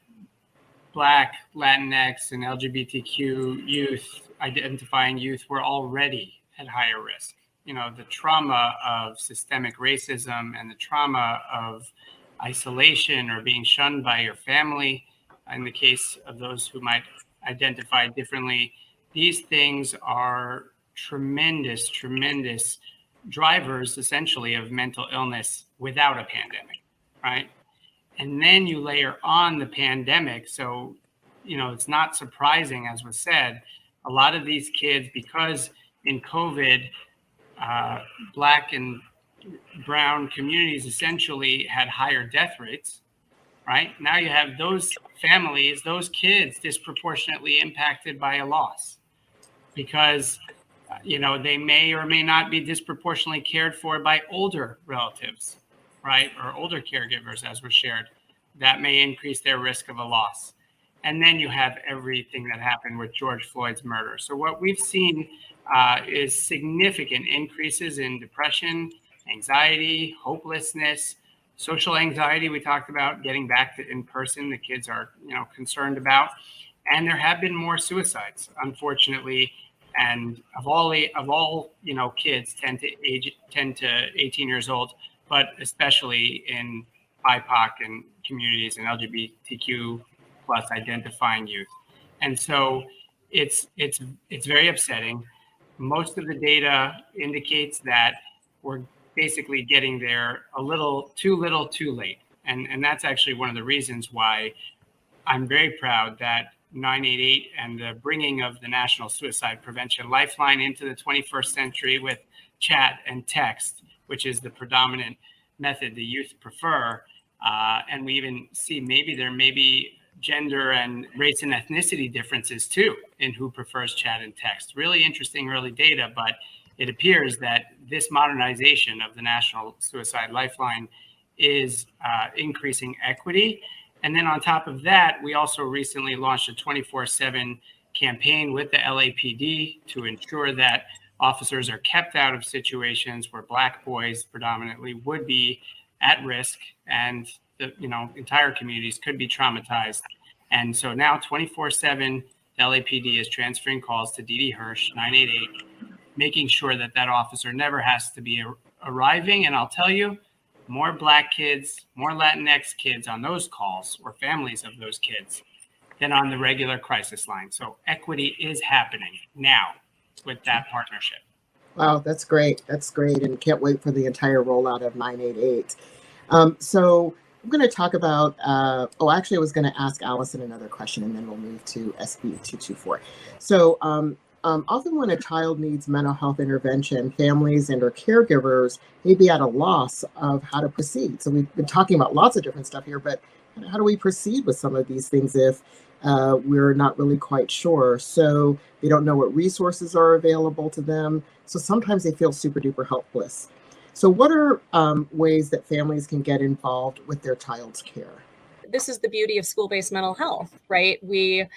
Speaker 5: Black, Latinx, and LGBTQ youth, identifying youth, were already at higher risk. The trauma of systemic racism and the trauma of isolation or being shunned by your family, in the case of those who might identify differently, these things are tremendous drivers, essentially, of mental illness without a pandemic, right? And then you layer on the pandemic. So, it's not surprising, as was said, a lot of these kids, because in COVID, Black and brown communities essentially had higher death rates, right? Now you have those families, those kids disproportionately impacted by a loss because, they may or may not be disproportionately cared for by older relatives, right? Or older caregivers, as was shared, that may increase their risk of a loss. And then you have everything that happened with George Floyd's murder. So what we've seen is significant increases in depression, anxiety, hopelessness, social anxiety. We talked about getting back to in person. The kids are, concerned about, and there have been more suicides, unfortunately. And of all kids 10 to 18 years old, but especially in BIPOC and communities and LGBTQ plus identifying youth. And so it's very upsetting. Most of the data indicates that we're basically getting there a little too late. And that's actually one of the reasons why I'm very proud that 988 and the bringing of the National Suicide Prevention Lifeline into the 21st century with chat and text, which is the predominant method the youth prefer. And we even see there may be gender and race and ethnicity differences too in who prefers chat and text. Really interesting early data, but it appears that this modernization of the National Suicide Lifeline is increasing equity. And then on top of that, we also recently launched a 24/7 campaign with the LAPD to ensure that officers are kept out of situations where Black boys predominantly would be at risk, and the entire communities could be traumatized. And so now 24/7, the LAPD is transferring calls to Didi Hirsch 988, making sure that officer never has to be arriving. And I'll tell you, more Black kids, more Latinx kids on those calls, or families of those kids, than on the regular crisis line. So equity is happening now with that partnership.
Speaker 1: Wow, that's great. That's great. And can't wait for the entire rollout of 988. So I'm going to talk about, actually, I was going to ask Allison another question, and then we'll move to SB 224. So often when a child needs mental health intervention, families and or caregivers may be at a loss of how to proceed. So we've been talking about lots of different stuff here, but how do we proceed with some of these things if we're not really quite sure? So they don't know what resources are available to them. So sometimes they feel super duper helpless. So what are ways that families can get involved with their child's care?
Speaker 7: This is the beauty of school-based mental health, right? We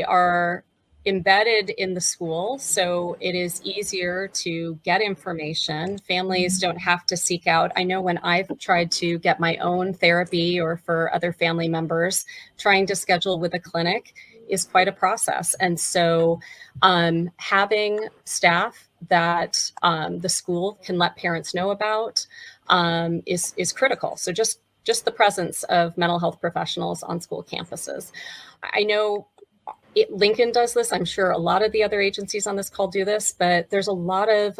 Speaker 7: are embedded in the school, so it is easier to get information. Families don't have to seek out. I know when I've tried to get my own therapy or for other family members, trying to schedule with a clinic is quite a process. And so having staff that the school can let parents know about is critical. So just the presence of mental health professionals on school campuses. I know Lincoln does this. I'm sure a lot of the other agencies on this call do this, but there's a lot of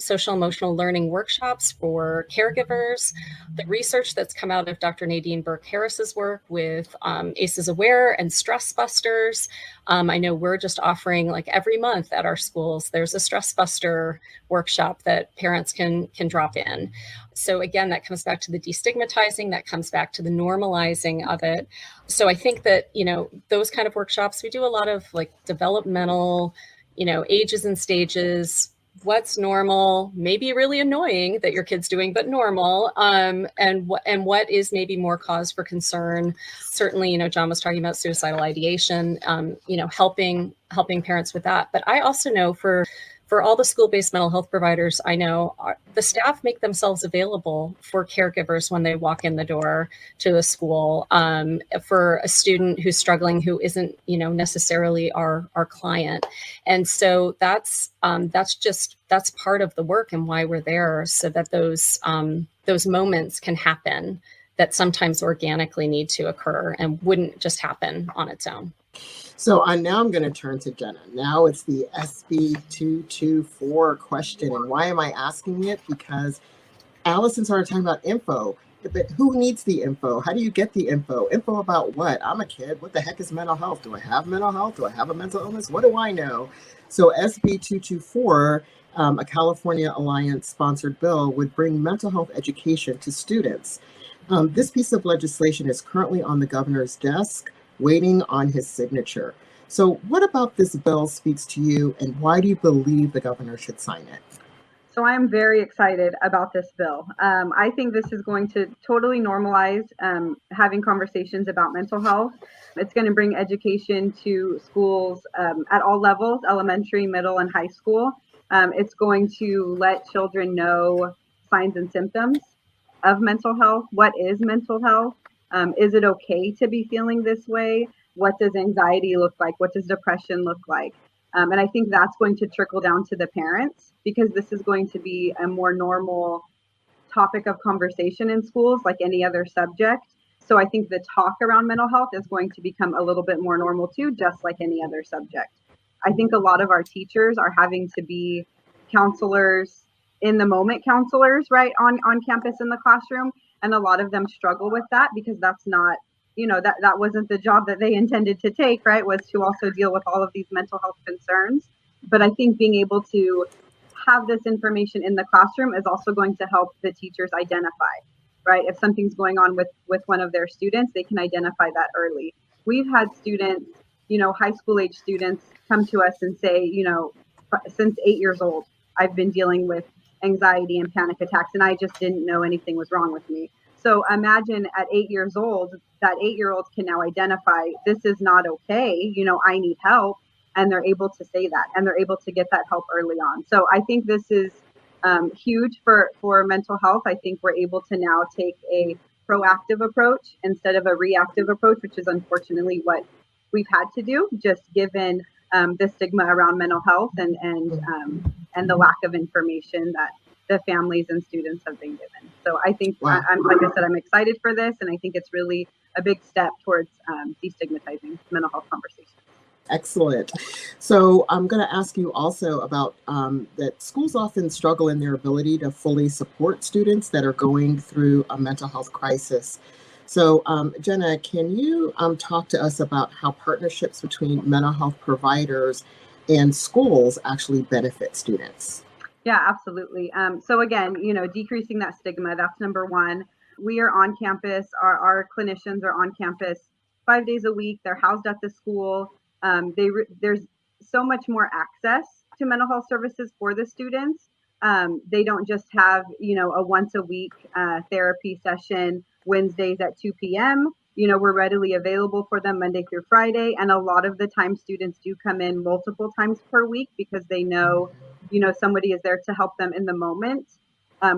Speaker 7: social emotional learning workshops for caregivers. The research that's come out of Dr. Nadine Burke-Harris's work with ACEs Aware and Stress Busters. I know we're just offering, like, every month at our schools, there's a Stress Buster workshop that parents can drop in. So again, that comes back to the destigmatizing, that comes back to the normalizing of it. So I think that, those kind of workshops, we do a lot of like developmental, ages and stages, what's normal, maybe really annoying that your kid's doing, but normal, and what is maybe more cause for concern. Certainly, John was talking about suicidal ideation, helping parents with that. But I also know for all the school-based mental health providers, I know the staff make themselves available for caregivers when they walk in the door to the school. For a student who's struggling, who isn't, necessarily our client, and so that's part of the work and why we're there, so that those moments can happen that sometimes organically need to occur and wouldn't just happen on its own.
Speaker 1: So now I'm going to turn to Jenna. Now it's the SB 224 question. And why am I asking it? Because Allison started talking about info. But who needs the info? How do you get the info? Info about what? I'm a kid. What the heck is mental health? Do I have mental health? Do I have a mental illness? What do I know? So SB 224, a California Alliance-sponsored bill, would bring mental health education to students. This piece of legislation is currently on the governor's desk, waiting on his signature. So what about this bill speaks to you, and why do you believe the governor should sign it?
Speaker 8: So I am very excited about this bill. I think this is going to totally normalize having conversations about mental health. It's going to bring education to schools at all levels, elementary, middle, and high school. It's going to let children know signs and symptoms of mental health. What is mental health? Is it okay to be feeling this way? What does anxiety look like? What does depression look like? And I think that's going to trickle down to the parents, because this is going to be a more normal topic of conversation in schools, like any other subject. So I think the talk around mental health is going to become a little bit more normal too, just like any other subject. I think a lot of our teachers are having to be counselors, in the moment counselors, right, on campus in the classroom. And a lot of them struggle with that because that's not, that wasn't the job that they intended to take, right? Was to also deal with all of these mental health concerns. But I think being able to have this information in the classroom is also going to help the teachers identify, right? If something's going on with one of their students, they can identify that early. We've had students, high school age students come to us and say, since 8 years old, I've been dealing with anxiety and panic attacks, and I just didn't know anything was wrong with me. So imagine at 8 years old, that 8-year-old can now identify, this is not okay, I need help. And they're able to say that, and they're able to get that help early on. So I think this is huge for mental health. I think we're able to now take a proactive approach instead of a reactive approach, which is unfortunately what we've had to do, just given the stigma around mental health and the lack of information that the families and students have been given. So I think,
Speaker 1: wow.
Speaker 8: like I said, I'm excited for this, and I think it's really a big step towards destigmatizing mental health conversations.
Speaker 1: Excellent. So I'm going to ask you also about that schools often struggle in their ability to fully support students that are going through a mental health crisis. So Jenna, can you talk to us about how partnerships between mental health providers and schools actually benefit students?
Speaker 8: Yeah, absolutely. So again, decreasing that stigma, that's number one. We are on campus. Our clinicians are on campus 5 days a week. They're housed at the school. There's so much more access to mental health services for the students. They don't just have, a once a week therapy session Wednesdays at 2 p.m. We're readily available for them Monday through Friday. And a lot of the time students do come in multiple times per week because they know, somebody is there to help them in the moment.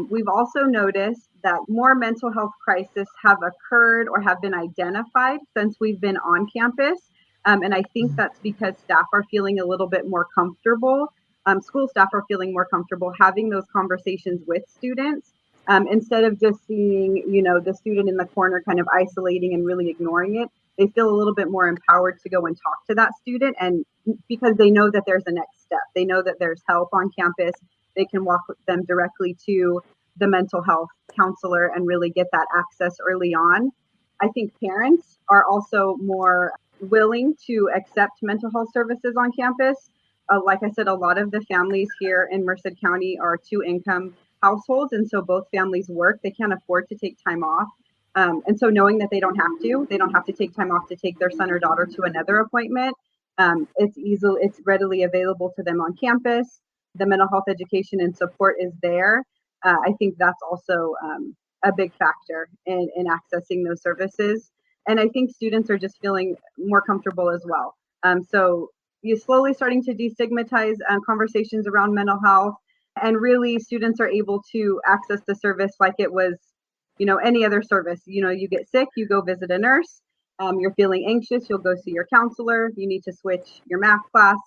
Speaker 8: We've also noticed that more mental health crises have occurred or have been identified since we've been on campus. And I think that's because staff are feeling a little bit more comfortable. School staff are feeling more comfortable having those conversations with students instead of just seeing, the student in the corner kind of isolating and really ignoring it. They feel a little bit more empowered to go and talk to that student, and because they know that there's a next step. They know that there's help on campus. They can walk them directly to the mental health counselor and really get that access early on. I think parents are also more willing to accept mental health services on campus. Like I said, a lot of the families here in Merced County are 2-income households, and so both families work. They can't afford to take time off. And so knowing that they don't have to take time off to take their son or daughter to another appointment, it's readily available to them on campus. The mental health education and support is there. I think that's also a big factor in accessing those services. And I think students are just feeling more comfortable as well. So you're slowly starting to destigmatize conversations around mental health, and really students are able to access the service like it was, any other service. You get sick, you go visit a nurse. You're feeling anxious, you'll go see your counselor. You need to switch your math class,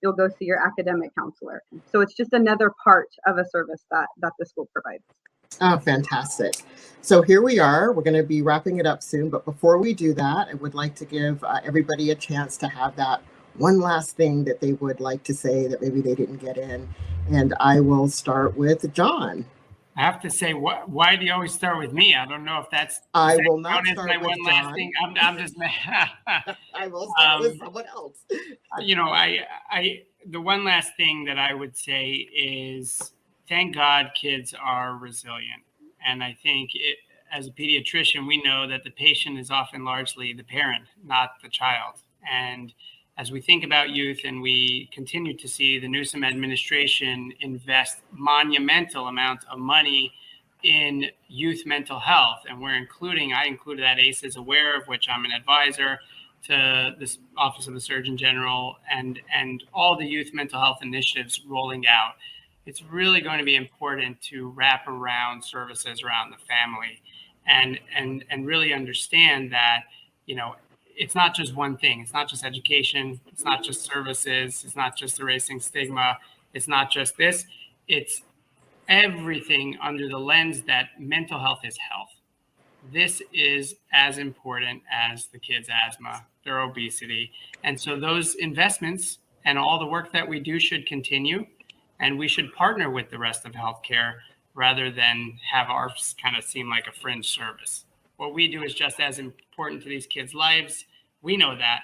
Speaker 8: you'll go see your academic counselor. So it's just another part of a service that the school provides.
Speaker 1: Oh, fantastic. So here we are. We're going to be wrapping it up soon. But before we do that, I would like to give everybody a chance to have that one last thing that they would like to say that maybe they didn't get in. And I will start with John.
Speaker 5: I have to say, why do you always start with me? I don't know if that's.
Speaker 1: I will not start with
Speaker 5: one
Speaker 1: John.
Speaker 5: last thing. I'm just.
Speaker 1: I will start with someone else.
Speaker 5: The one last thing that I would say is, thank God kids are resilient. And I think as a pediatrician, we know that the patient is often largely the parent, not the child. And as we think about youth, and we continue to see the Newsom administration invest monumental amounts of money in youth mental health, and I included that ACE is Aware, of which I'm an advisor to this Office of the Surgeon General, and all the youth mental health initiatives rolling out. It's really going to be important to wrap around services around the family and really understand that, it's not just one thing. It's not just education. It's not just services. It's not just erasing stigma. It's not just this. It's everything under the lens that mental health is health. This is as important as the kids' asthma, their obesity. And so those investments and all the work that we do should continue. And we should partner with the rest of healthcare rather than have ours kind of seem like a fringe service. What we do is just as important to these kids' lives. We know that.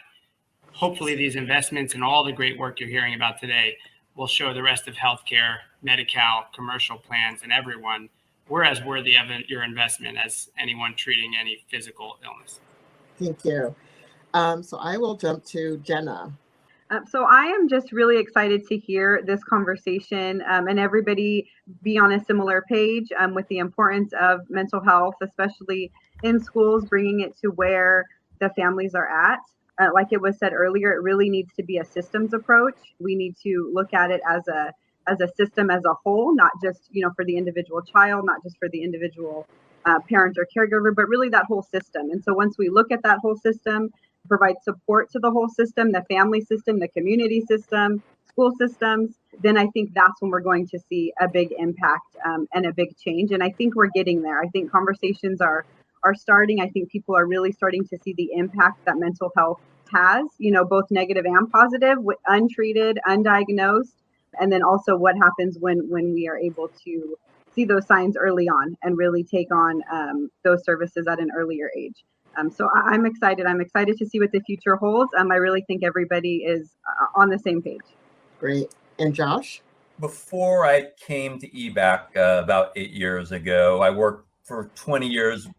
Speaker 5: Hopefully these investments and all the great work you're hearing about today will show the rest of healthcare, Medi-Cal, commercial plans, and everyone we're as worthy of your investment as anyone treating any physical illness.
Speaker 1: Thank you. So I will jump to Jenna.
Speaker 8: So I am just really excited to hear this conversation and everybody be on a similar page with the importance of mental health, especially in schools, bringing it to where the families are at. Like it was said earlier, it really needs to be a systems approach. We need to look at it as a system as a whole, not just, for the individual child, not just for the individual parent or caregiver, but really that whole system. And so once we look at that whole system, provide support to the whole system, the family system, the community system, school systems, then I think that's when we're going to see a big impact and a big change. And I think we're getting there. I think conversations are starting. I think people are really starting to see the impact that mental health has, both negative and positive, untreated, undiagnosed, and then also what happens when we are able to see those signs early on and really take on those services at an earlier age. So I'm excited. I'm excited to see what the future holds. I really think everybody is on the same page.
Speaker 1: Great. And Josh?
Speaker 6: Before I came to EBAC about 8 years ago, I worked for 20 years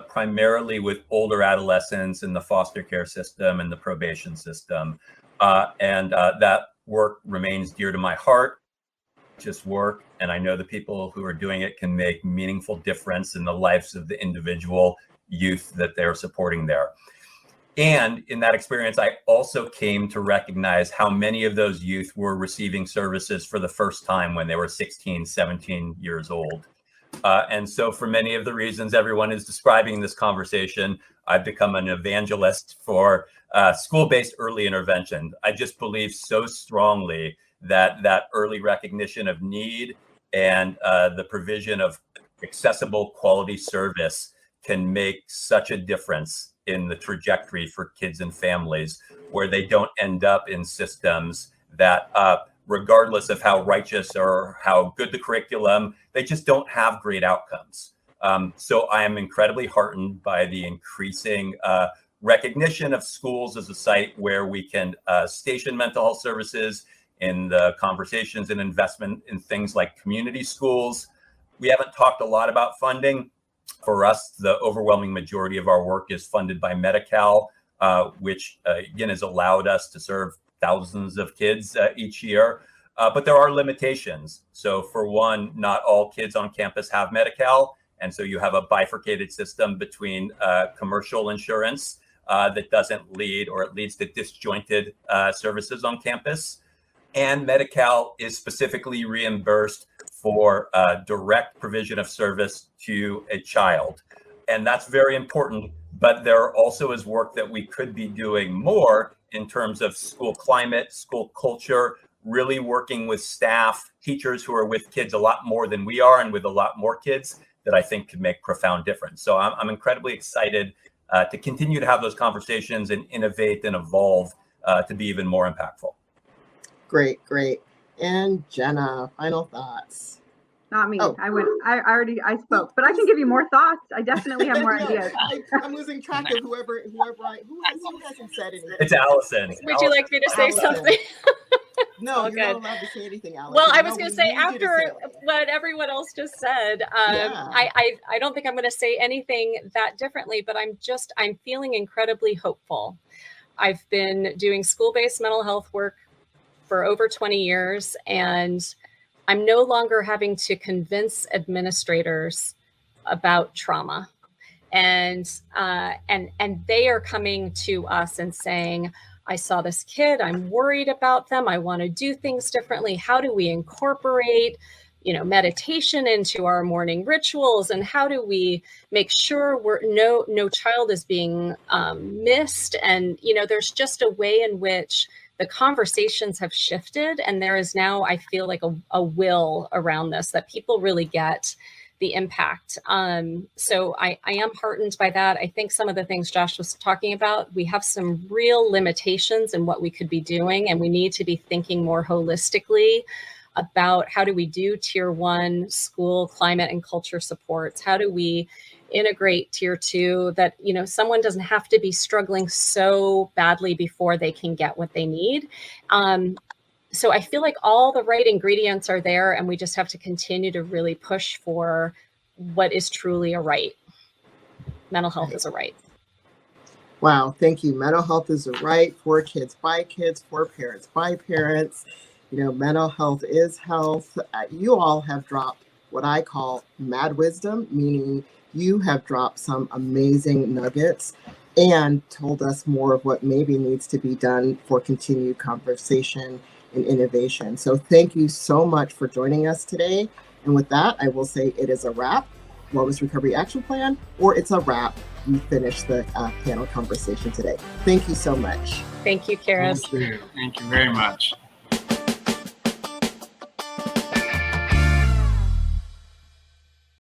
Speaker 6: primarily with older adolescents in the foster care system and the probation system. And that work remains dear to my heart, just work. And I know the people who are doing it can make meaningful difference in the lives of the individual youth that they're supporting there. And in that experience, I also came to recognize how many of those youth were receiving services for the first time when they were 16, 17 years old. And so for many of the reasons everyone is describing in this conversation, I've become an evangelist for school-based early intervention. I just believe so strongly that that early recognition of need and the provision of accessible quality service can make such a difference in the trajectory for kids and families, where they don't end up in systems that, regardless of how righteous or how good the curriculum, they just don't have great outcomes. So I am incredibly heartened by the increasing recognition of schools as a site where we can station mental health services, in the conversations and investment in things like community schools. We haven't talked a lot about funding. For us, the overwhelming majority of our work is funded by Medi-Cal, which again has allowed us to serve thousands of kids each year. But there are limitations. So for one, not all kids on campus have Medi-Cal. And so you have a bifurcated system between commercial insurance that doesn't lead, or it leads to disjointed services on campus. And Medi-Cal is specifically reimbursed for direct provision of service to a child. And that's very important, but there also is work that we could be doing more in terms of school climate, school culture, really working with staff, teachers who are with kids a lot more than we are and with a lot more kids that I think could make profound difference. So I'm incredibly excited to continue to have those conversations and innovate and evolve to be even more impactful.
Speaker 1: Great, great. And Jenna, final thoughts.
Speaker 8: Not me.
Speaker 1: Oh.
Speaker 8: I spoke, but I can give you more thoughts. I definitely have more ideas.
Speaker 1: I'm losing track of who hasn't said anything.
Speaker 6: It's Allison.
Speaker 7: Would you like me to say something?
Speaker 1: No,
Speaker 7: Okay.
Speaker 1: you're not allowed to say anything, Allison.
Speaker 7: Well, I was
Speaker 1: No,
Speaker 7: going to
Speaker 1: we
Speaker 7: say,
Speaker 1: need you to
Speaker 7: after
Speaker 1: say it.
Speaker 7: what everyone else just said,
Speaker 1: Yeah.
Speaker 7: I don't think I'm going to say anything that differently, but I'm feeling incredibly hopeful. I've been doing school-based mental health work for over 20 years, and I'm no longer having to convince administrators about trauma. And they are coming to us and saying, I saw this kid, I'm worried about them, I want to do things differently. How do we incorporate, meditation into our morning rituals? And how do we make sure no child is being missed? And, there's just a way in which the conversations have shifted, and there is now, I feel like a will around this, that people really get the impact. So I am heartened by that. I think some of the things Josh was talking about, we have some real limitations in what we could be doing, and we need to be thinking more holistically about how do we do tier 1 school climate and culture supports? How do we integrate tier 2, that, you know, someone doesn't have to be struggling so badly before they can get what they need. So I feel like all the right ingredients are there, and we just have to continue to really push for what is truly a right. Mental health is a right.
Speaker 1: Wow, thank you. Mental health is a right for kids by kids, for parents by parents. You know, mental health is health. You all have dropped what I call mad wisdom, meaning you have dropped some amazing nuggets and told us more of what maybe needs to be done for continued conversation and innovation. So thank you so much for joining us today. And with that, I will say it is a wrap. Wellness Recovery Action Plan, or it's a wrap. We finished the panel conversation today. Thank you so much.
Speaker 7: Thank you, Keris.
Speaker 5: Thank you very much.